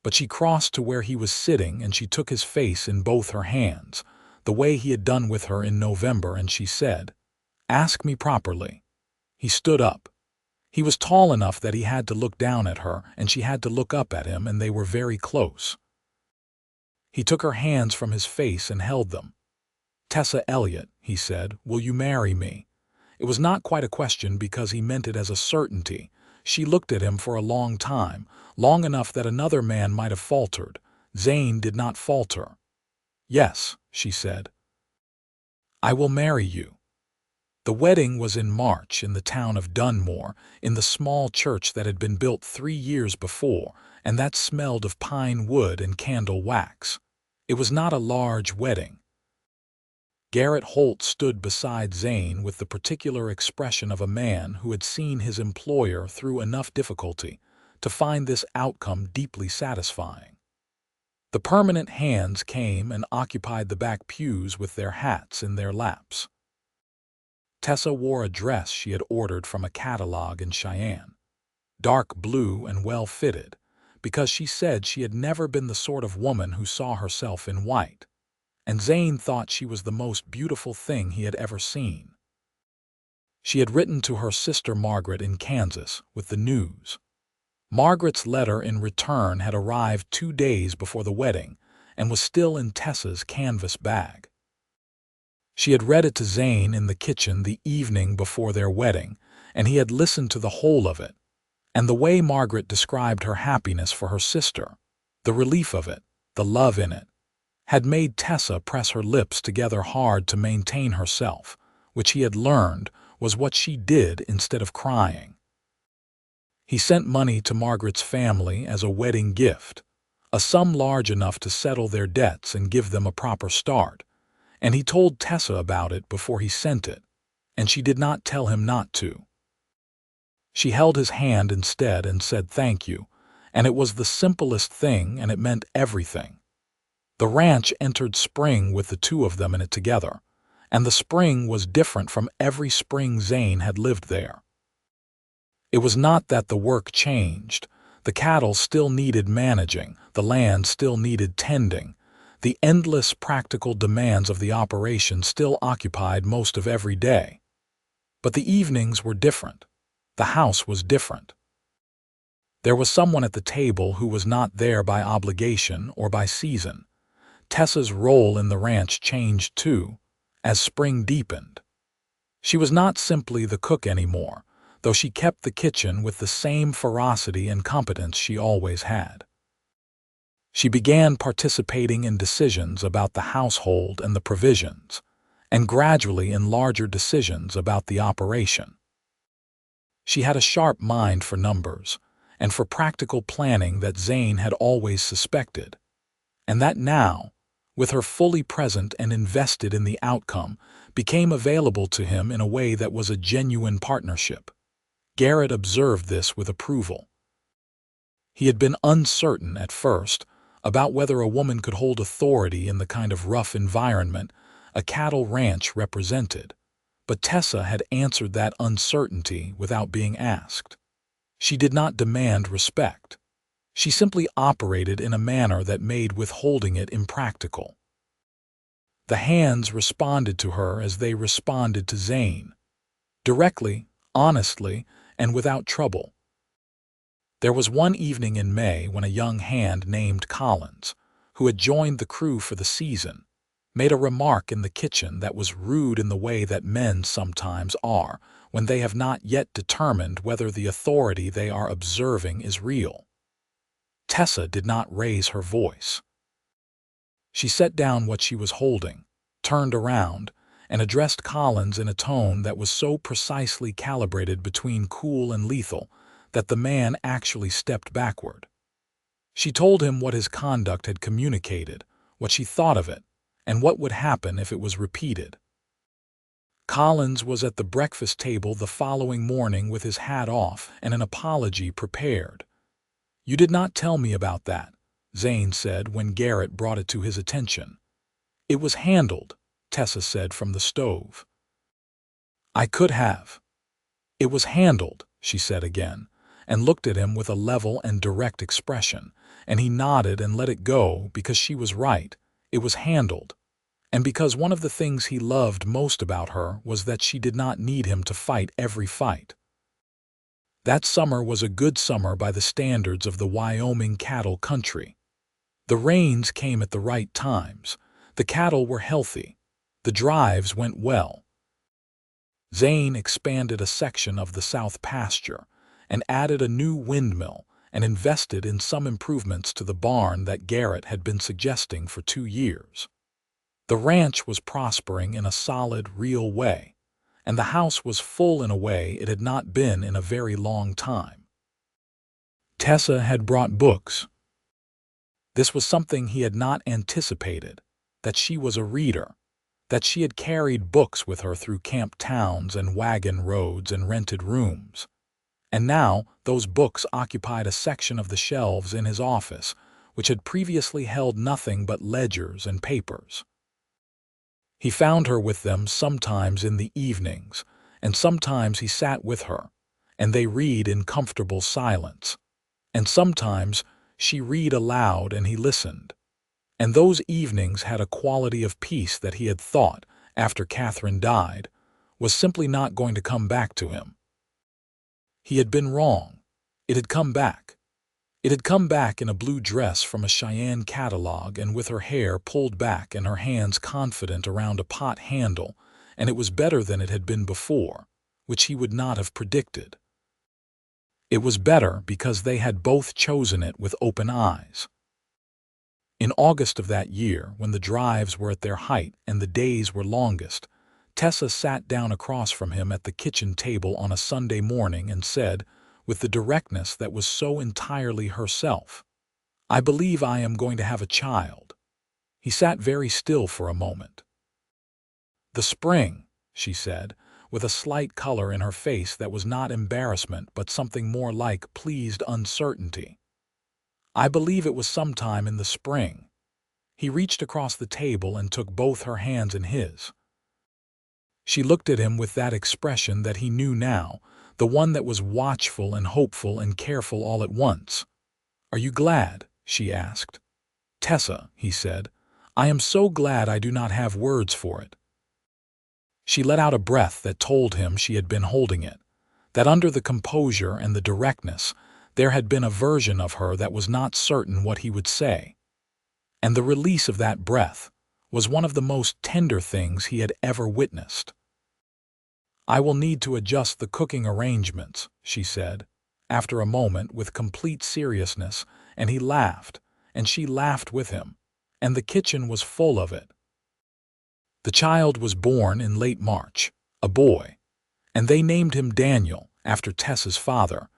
But she crossed to where he was sitting, and she took his face in both her hands, the way he had done with her in November, and she said, "Ask me properly." He stood up. He was tall enough that he had to look down at her, and she had to look up at him, and they were very close. He took her hands from his face and held them. "Tessa Elliot," he said, "will you marry me?" It was not quite a question, because he meant it as a certainty. She looked at him for a long time, long enough that another man might have faltered. Zane did not falter. "Yes," she said. "I will marry you." The wedding was in March in the town of Dunmore, in the small church that had been built 3 years before, and that smelled of pine wood and candle wax. It was not a large wedding. Garrett Holt stood beside Zane with the particular expression of a man who had seen his employer through enough difficulty to find this outcome deeply satisfying. The permanent hands came and occupied the back pews with their hats in their laps. Tessa wore a dress she had ordered from a catalog in Cheyenne, dark blue and well-fitted, because she said she had never been the sort of woman who saw herself in white, and Zane thought she was the most beautiful thing he had ever seen. She had written to her sister Margaret in Kansas with the news. Margaret's letter in return had arrived 2 days before the wedding and was still in Tessa's canvas bag. She had read it to Zane in the kitchen the evening before their wedding, and he had listened to the whole of it. And the way Margaret described her happiness for her sister, the relief of it, the love in it, had made Tessa press her lips together hard to maintain herself, which he had learned was what she did instead of crying. He sent money to Margaret's family as a wedding gift, a sum large enough to settle their debts and give them a proper start, and he told Tessa about it before he sent it, and she did not tell him not to. She held his hand instead and said thank you, and it was the simplest thing and it meant everything. The ranch entered spring with the two of them in it together, and the spring was different from every spring Zane had lived there. It was not that the work changed. The cattle still needed managing, the land still needed tending. The endless practical demands of the operation still occupied most of every day. But the evenings were different. The house was different. There was someone at the table who was not there by obligation or by season. Tessa's role in the ranch changed too, as spring deepened. She was not simply the cook anymore, though she kept the kitchen with the same ferocity and competence she always had. She began participating in decisions about the household and the provisions, and gradually in larger decisions about the operation. She had a sharp mind for numbers, and for practical planning that Zane had always suspected, and that now, with her fully present and invested in the outcome, became available to him in a way that was a genuine partnership. Garrett observed this with approval. He had been uncertain at first about whether a woman could hold authority in the kind of rough environment a cattle ranch represented, but Tessa had answered that uncertainty without being asked. She did not demand respect. She simply operated in a manner that made withholding it impractical. The hands responded to her as they responded to Zane, directly, honestly, and without trouble. There was one evening in May when a young hand named Collins, who had joined the crew for the season, made a remark in the kitchen that was rude in the way that men sometimes are when they have not yet determined whether the authority they are observing is real. Tessa did not raise her voice. She set down what she was holding, turned around, and addressed Collins in a tone that was so precisely calibrated between cool and lethal that the man actually stepped backward. She told him what his conduct had communicated, what she thought of it, and what would happen if it was repeated. Collins was at the breakfast table the following morning with his hat off and an apology prepared. "You did not tell me about that," Zane said when Garrett brought it to his attention. "It was handled," Tessa said from the stove. "I could have." "It was handled," she said again, and looked at him with a level and direct expression, and he nodded and let it go because she was right. It was handled, and because one of the things he loved most about her was that she did not need him to fight every fight. That summer was a good summer by the standards of the Wyoming cattle country. The rains came at the right times, the cattle were healthy, the drives went well. Zane expanded a section of the south pasture and added a new windmill and invested in some improvements to the barn that Garrett had been suggesting for 2 years. The ranch was prospering in a solid, real way, and the house was full in a way it had not been in a very long time. Tessa had brought books. This was something he had not anticipated, that she was a reader, that she had carried books with her through camp towns and wagon roads and rented rooms. And now those books occupied a section of the shelves in his office, which had previously held nothing but ledgers and papers. He found her with them sometimes in the evenings, and sometimes he sat with her, and they read in comfortable silence, and sometimes she read aloud and he listened. And those evenings had a quality of peace that he had thought, after Catherine died, was simply not going to come back to him. He had been wrong. It had come back. It had come back in a blue dress from a Cheyenne catalog and with her hair pulled back and her hands confident around a pot handle, and it was better than it had been before, which he would not have predicted. It was better because they had both chosen it with open eyes. In August of that year, when the drives were at their height and the days were longest, Tessa sat down across from him at the kitchen table on a Sunday morning and said, with the directness that was so entirely herself, "I believe I am going to have a child." He sat very still for a moment. "The spring," she said, with a slight color in her face that was not embarrassment but something more like pleased uncertainty. "I believe it was sometime in the spring." He reached across the table and took both her hands in his. She looked at him with that expression that he knew now, the one that was watchful and hopeful and careful all at once. "Are you glad?" she asked. "Tessa," he said, "I am so glad I do not have words for it." She let out a breath that told him she had been holding it, that under the composure and the directness there had been a version of her that was not certain what he would say. And the release of that breath was one of the most tender things he had ever witnessed. "I will need to adjust the cooking arrangements," she said, after a moment with complete seriousness, and he laughed, and she laughed with him, and the kitchen was full of it. The child was born in late March, a boy, and they named him Daniel, after Tessa's father,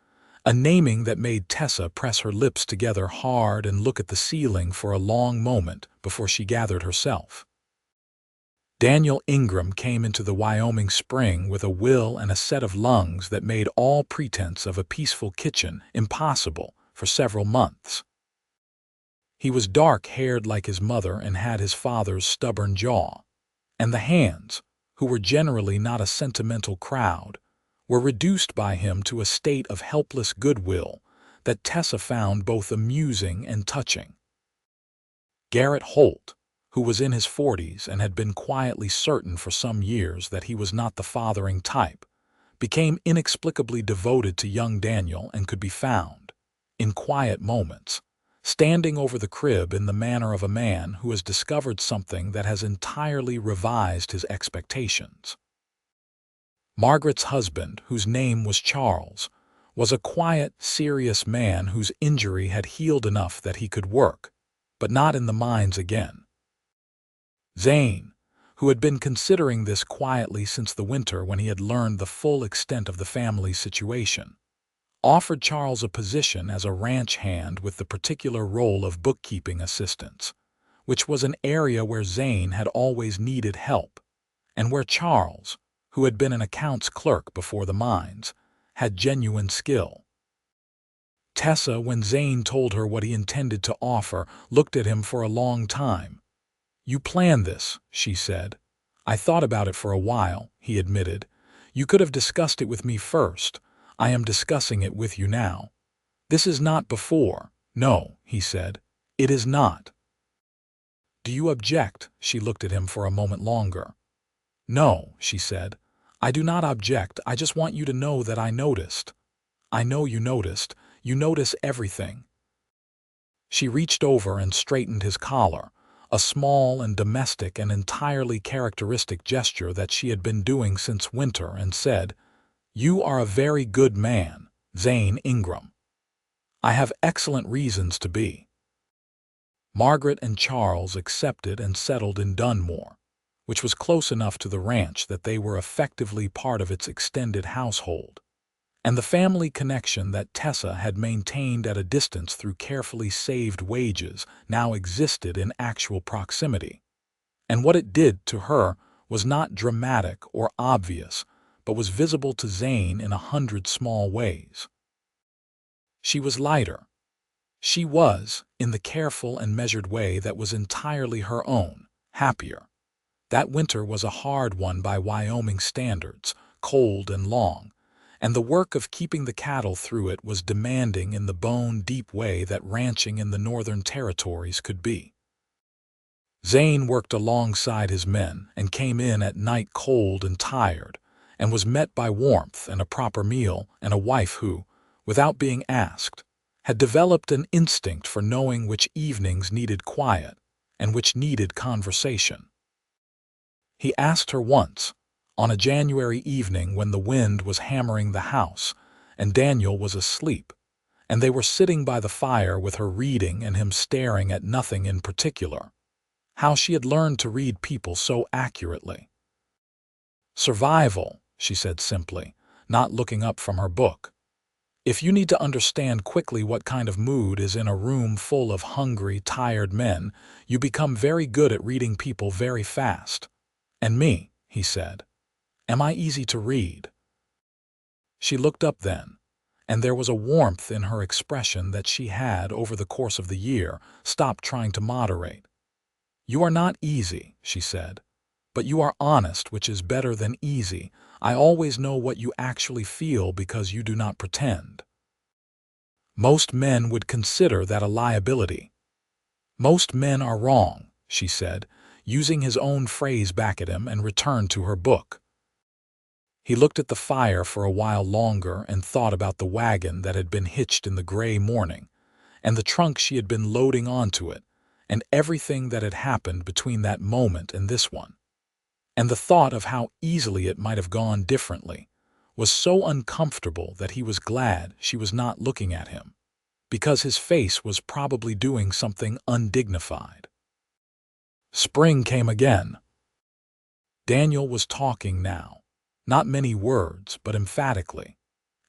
a naming that made Tessa press her lips together hard and look at the ceiling for a long moment before she gathered herself. Daniel Ingram came into the Wyoming spring with a will and a set of lungs that made all pretense of a peaceful kitchen impossible for several months. He was dark-haired like his mother and had his father's stubborn jaw, and the hands, who were generally not a sentimental crowd, were reduced by him to a state of helpless goodwill that Tessa found both amusing and touching. Garrett Holt, who was in his 40s and had been quietly certain for some years that he was not the fathering type, became inexplicably devoted to young Daniel and could be found, in quiet moments, standing over the crib in the manner of a man who has discovered something that has entirely revised his expectations. Margaret's husband, whose name was Charles, was a quiet, serious man whose injury had healed enough that he could work, but not in the mines again. Zane, who had been considering this quietly since the winter when he had learned the full extent of the family's situation, offered Charles a position as a ranch hand with the particular role of bookkeeping assistance, which was an area where Zane had always needed help, and where Charles, who had been an accounts clerk before the mines, had genuine skill. Tessa, when Zane told her what he intended to offer, looked at him for a long time. "You planned this," she said. "I thought about it for a while," he admitted. "You could have discussed it with me first. I am discussing it with you now. This is not before." "No," he said. "It is not." "Do you object?" She looked at him for a moment longer. "No," she said. "I do not object. I just want you to know that I noticed." "I know you noticed. You notice everything." She reached over and straightened his collar, a small and domestic and entirely characteristic gesture that she had been doing since winter, and said, "You are a very good man, Zane Ingram. I have excellent reasons to be." Margaret and Charles accepted and settled in Dunmore, which was close enough to the ranch that they were effectively part of its extended household, and the family connection that Tessa had maintained at a distance through carefully saved wages now existed in actual proximity. And what it did to her was not dramatic or obvious, but was visible to Zane in 100 small ways. She was lighter. She was, in the careful and measured way that was entirely her own, happier. That winter was a hard one by Wyoming standards, cold and long, and the work of keeping the cattle through it was demanding in the bone-deep way that ranching in the Northern Territories could be. Zane worked alongside his men and came in at night cold and tired, and was met by warmth and a proper meal and a wife who, without being asked, had developed an instinct for knowing which evenings needed quiet and which needed conversation. He asked her once, on a January evening when the wind was hammering the house and Daniel was asleep, and they were sitting by the fire with her reading and him staring at nothing in particular, how she had learned to read people so accurately. "Survival," she said simply, not looking up from her book. "If you need to understand quickly what kind of mood is in a room full of hungry, tired men, you become very good at reading people very fast. And me," he said, "am I easy to read?" She looked up then, and there was a warmth in her expression that she had, over the course of the year, stopped trying to moderate. "You are not easy," she said, "but you are honest, which is better than easy. I always know what you actually feel because you do not pretend." Most men would consider that a liability. "Most men are wrong," she said, using his own phrase back at him, and returned to her book. He looked at the fire for a while longer and thought about the wagon that had been hitched in the gray morning, and the trunk she had been loading onto it, and everything that had happened between that moment and this one. And the thought of how easily it might have gone differently was so uncomfortable that he was glad she was not looking at him, because his face was probably doing something undignified. Spring came again. Daniel was talking now, not many words, but emphatically,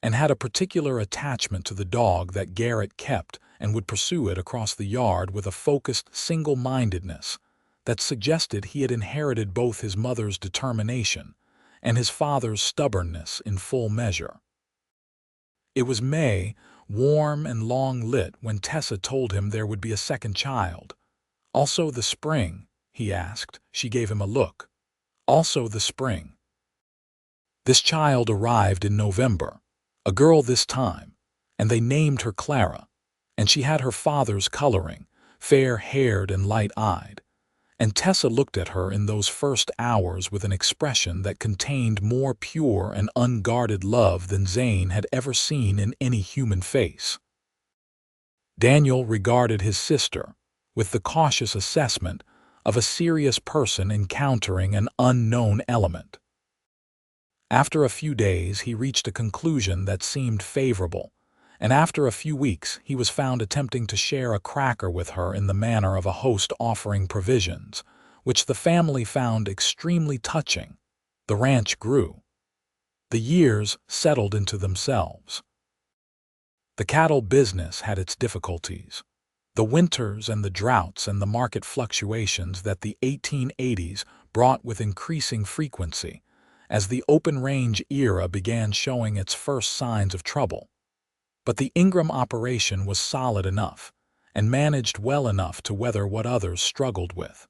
and had a particular attachment to the dog that Garrett kept and would pursue it across the yard with a focused single-mindedness that suggested he had inherited both his mother's determination and his father's stubbornness in full measure. It was May, warm and long-lit, when Tessa told him there would be a second child. "Also the spring?" he asked. She gave him a look. "Also the spring." This child arrived in November, a girl this time, and they named her Clara, and she had her father's coloring, fair-haired and light-eyed, and Tessa looked at her in those first hours with an expression that contained more pure and unguarded love than Zane had ever seen in any human face. Daniel regarded his sister with the cautious assessment of a serious person encountering an unknown element. After a few days, he reached a conclusion that seemed favorable, and after a few weeks he was found attempting to share a cracker with her in the manner of a host offering provisions, which the family found extremely touching. The ranch grew. The years settled into themselves. The cattle business had its difficulties. The winters and the droughts and the market fluctuations that the 1880s brought with increasing frequency, as the open-range era began showing its first signs of trouble. But the Ingram operation was solid enough and managed well enough to weather what others struggled with.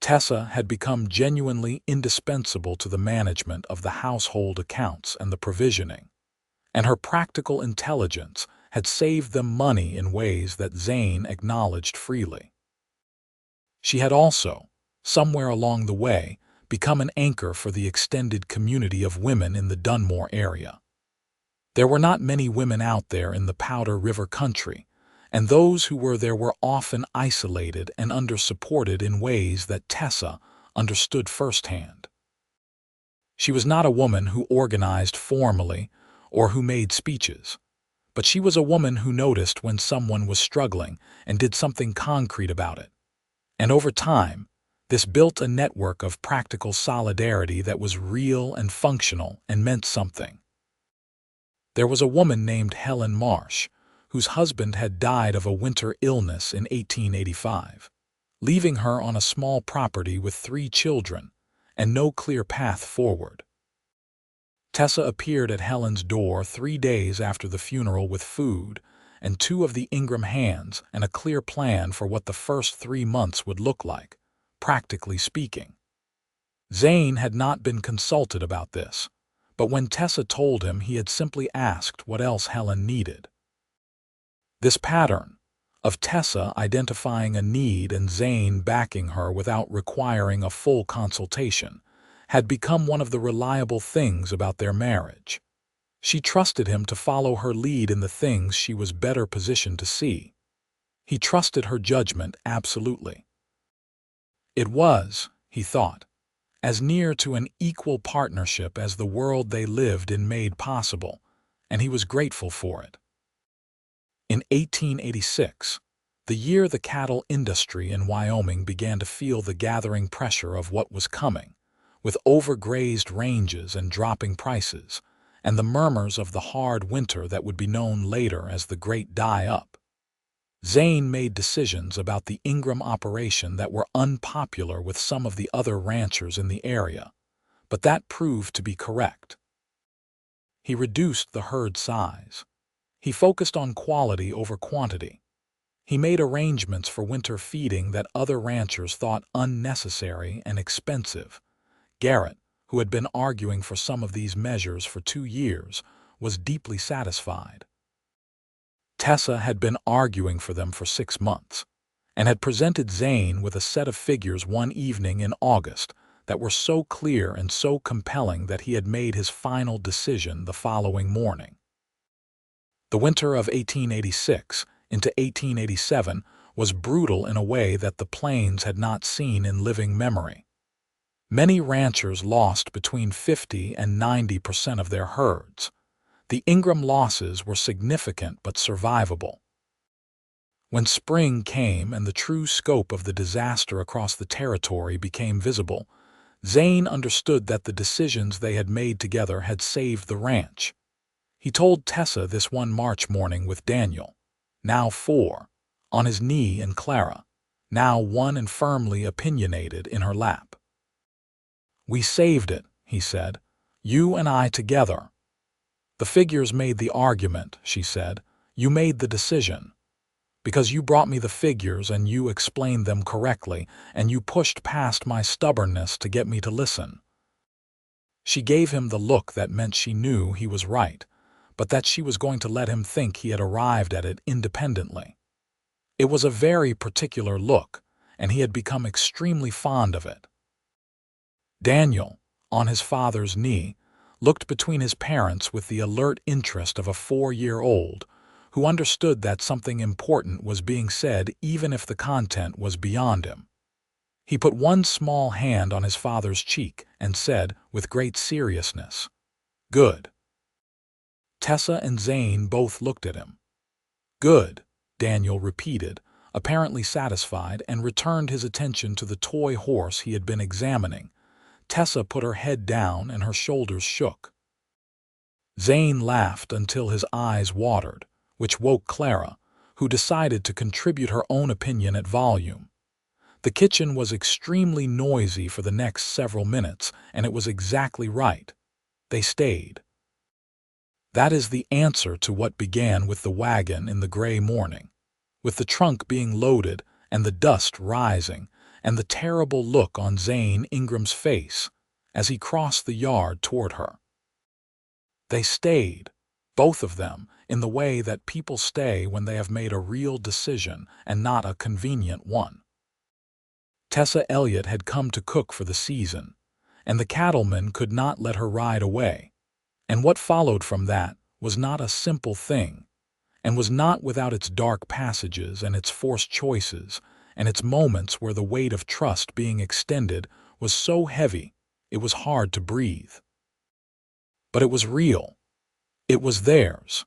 Tessa had become genuinely indispensable to the management of the household accounts and the provisioning, and her practical intelligence had saved them money in ways that Zane acknowledged freely. She had also, somewhere along the way, become an anchor for the extended community of women in the Dunmore area. There were not many women out there in the Powder River country, and those who were there were often isolated and under-supported in ways that Tessa understood firsthand. She was not a woman who organized formally or who made speeches, but she was a woman who noticed when someone was struggling and did something concrete about it. And over time, this built a network of practical solidarity that was real and functional and meant something. There was a woman named Helen Marsh, whose husband had died of a winter illness in 1885, leaving her on a small property with 3 children and no clear path forward. Tessa appeared at Helen's door 3 days after the funeral with food and two of the Ingram hands and a clear plan for what the first 3 months would look like, practically speaking. Zane had not been consulted about this, but when Tessa told him, he had simply asked what else Helen needed. This pattern of Tessa identifying a need and Zane backing her without requiring a full consultation had become one of the reliable things about their marriage. She trusted him to follow her lead in the things she was better positioned to see. He trusted her judgment absolutely. It was, he thought, as near to an equal partnership as the world they lived in made possible, and he was grateful for it. In 1886, the year the cattle industry in Wyoming began to feel the gathering pressure of what was coming, with overgrazed ranges and dropping prices, and the murmurs of the hard winter that would be known later as the Great Die-Up, Zane made decisions about the Ingram operation that were unpopular with some of the other ranchers in the area, but that proved to be correct. He reduced the herd size. He focused on quality over quantity. He made arrangements for winter feeding that other ranchers thought unnecessary and expensive. Garrett, who had been arguing for some of these measures for 2 years, was deeply satisfied. Tessa had been arguing for them for 6 months, and had presented Zane with a set of figures one evening in August that were so clear and so compelling that he had made his final decision the following morning. The winter of 1886 into 1887 was brutal in a way that the plains had not seen in living memory. Many ranchers lost between 50 and 90% of their herds. The Ingram losses were significant but survivable. When spring came and the true scope of the disaster across the territory became visible, Zane understood that the decisions they had made together had saved the ranch. He told Tessa this one March morning with Daniel, now 4, on his knee, and Clara, now 1 and firmly opinionated, in her lap. "We saved it," he said, "you and I together. The figures made the argument," she said. "You made the decision. Because you brought me the figures and you explained them correctly, and you pushed past my stubbornness to get me to listen." She gave him the look that meant she knew he was right, but that she was going to let him think he had arrived at it independently. It was a very particular look, and he had become extremely fond of it. Daniel, on his father's knee, looked between his parents with the alert interest of a 4-year-old who understood that something important was being said even if the content was beyond him. He put one small hand on his father's cheek and said with great seriousness, "Good." Tessa and Zane both looked at him. "Good," Daniel repeated, apparently satisfied, and returned his attention to the toy horse he had been examining. Tessa put her head down and her shoulders shook. Zane laughed until his eyes watered, which woke Clara, who decided to contribute her own opinion at volume. The kitchen was extremely noisy for the next several minutes, and it was exactly right. They stayed. That is the answer to what began with the wagon in the gray morning, with the trunk being loaded and the dust rising, and the terrible look on Zane Ingram's face as he crossed the yard toward her. They stayed, both of them, in the way that people stay when they have made a real decision and not a convenient one. Tessa Elliot had come to cook for the season, and the Cattleman could not let her ride away, and what followed from that was not a simple thing, and was not without its dark passages and its forced choices, and its moments where the weight of trust being extended was so heavy it was hard to breathe. But it was real. It was theirs,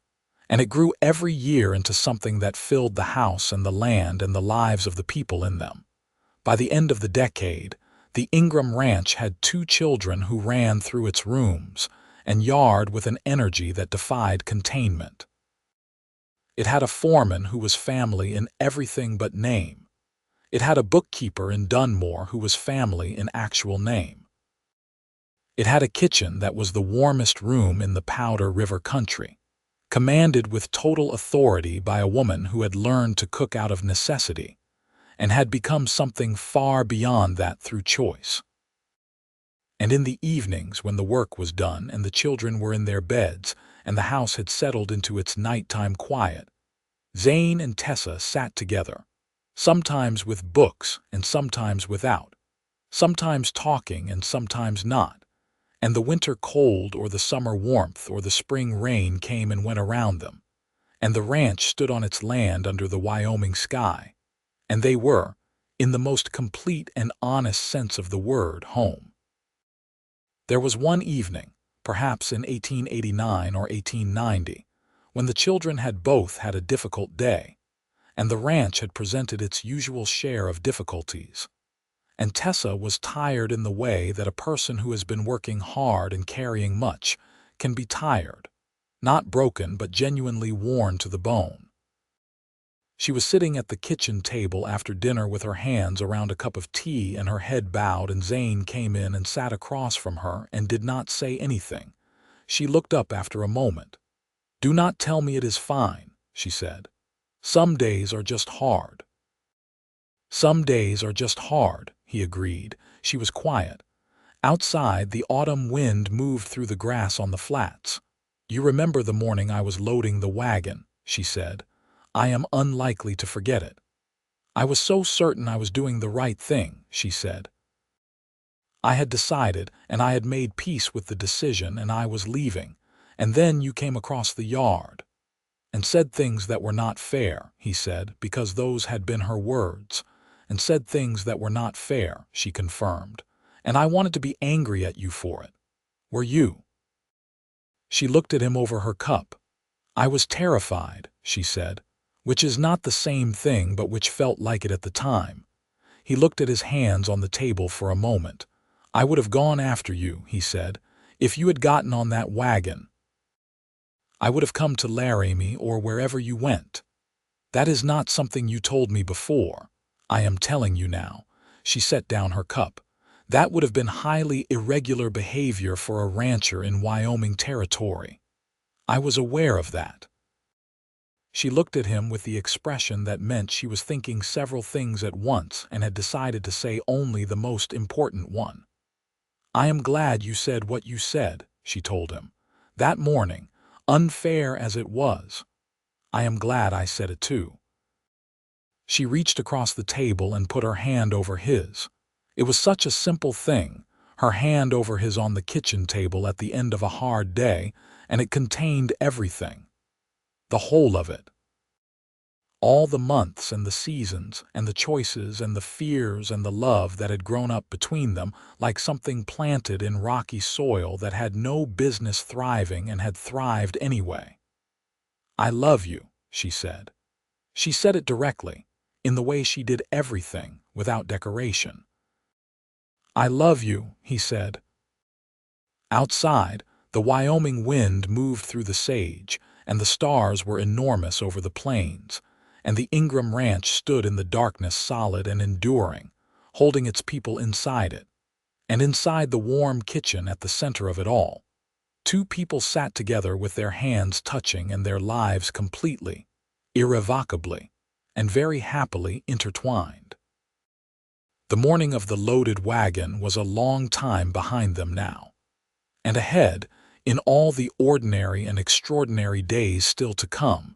and it grew every year into something that filled the house and the land and the lives of the people in them. By the end of the decade, the Ingram Ranch had 2 children who ran through its rooms and yard with an energy that defied containment. It had a foreman who was family in everything but name. It had a bookkeeper in Dunmore who was family in actual name. It had a kitchen that was the warmest room in the Powder River country. commanded with total authority by a woman who had learned to cook out of necessity and had become something far beyond that through choice. And in the evenings, when the work was done and the children were in their beds and the house had settled into its nighttime quiet, Zane and Tessa sat together, sometimes with books and sometimes without, sometimes talking and sometimes not, and the winter cold or the summer warmth or the spring rain came and went around them, and the ranch stood on its land under the Wyoming sky, and they were, in the most complete and honest sense of the word, home. There was one evening, perhaps in 1889 or 1890, when the children had both had a difficult day, and the ranch had presented its usual share of difficulties. And Tessa was tired in the way that a person who has been working hard and carrying much can be tired, not broken but genuinely worn to the bone. She was sitting at the kitchen table after dinner with her hands around a cup of tea and her head bowed, and Zane came in and sat across from her and did not say anything. She looked up after a moment. "Do not tell me it is fine," she said. "Some days are just hard." "Some days are just hard," he agreed. She was quiet. Outside, the autumn wind moved through the grass on the flats. "You remember the morning I was loading the wagon," she said. "I am unlikely to forget it." "I was so certain I was doing the right thing," she said. "I had decided, and I had made peace with the decision, and I was leaving. And then you came across the yard and said things that were not fair," he said, because those had been her words. "And said things that were not fair," she confirmed. "And I wanted to be angry at you for it. Were you?" She looked at him over her cup. "I was terrified," she said, which is not the same thing but which felt like it at the time. He looked at his hands on the table for a moment. "I would have gone after you," he said, "if you had gotten on that wagon. I would have come to Laramie or wherever you went. That is not something you told me before. I am telling you now." She set down her cup. "That would have been highly irregular behavior for a rancher in Wyoming territory. I was aware of that." She looked at him with the expression that meant she was thinking several things at once and had decided to say only the most important one. "I am glad you said what you said," she told him. "That morning, unfair as it was. I am glad I said it too." She reached across the table and put her hand over his. It was such a simple thing, her hand over his on the kitchen table at the end of a hard day, and it contained everything. The whole of it. All the months and the seasons and the choices and the fears and the love that had grown up between them like something planted in rocky soil that had no business thriving and had thrived anyway. "I love you," she said. She said it directly, in the way she did everything, without decoration. "I love you," he said. Outside, the Wyoming wind moved through the sage, and the stars were enormous over the plains, and the Ingram ranch stood in the darkness solid and enduring, holding its people inside it. And inside the warm kitchen at the center of it all, two people sat together with their hands touching and their lives completely, irrevocably, and very happily intertwined. The morning of the loaded wagon was a long time behind them now, and ahead, in all the ordinary and extraordinary days still to come,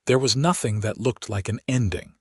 there was nothing that looked like an ending.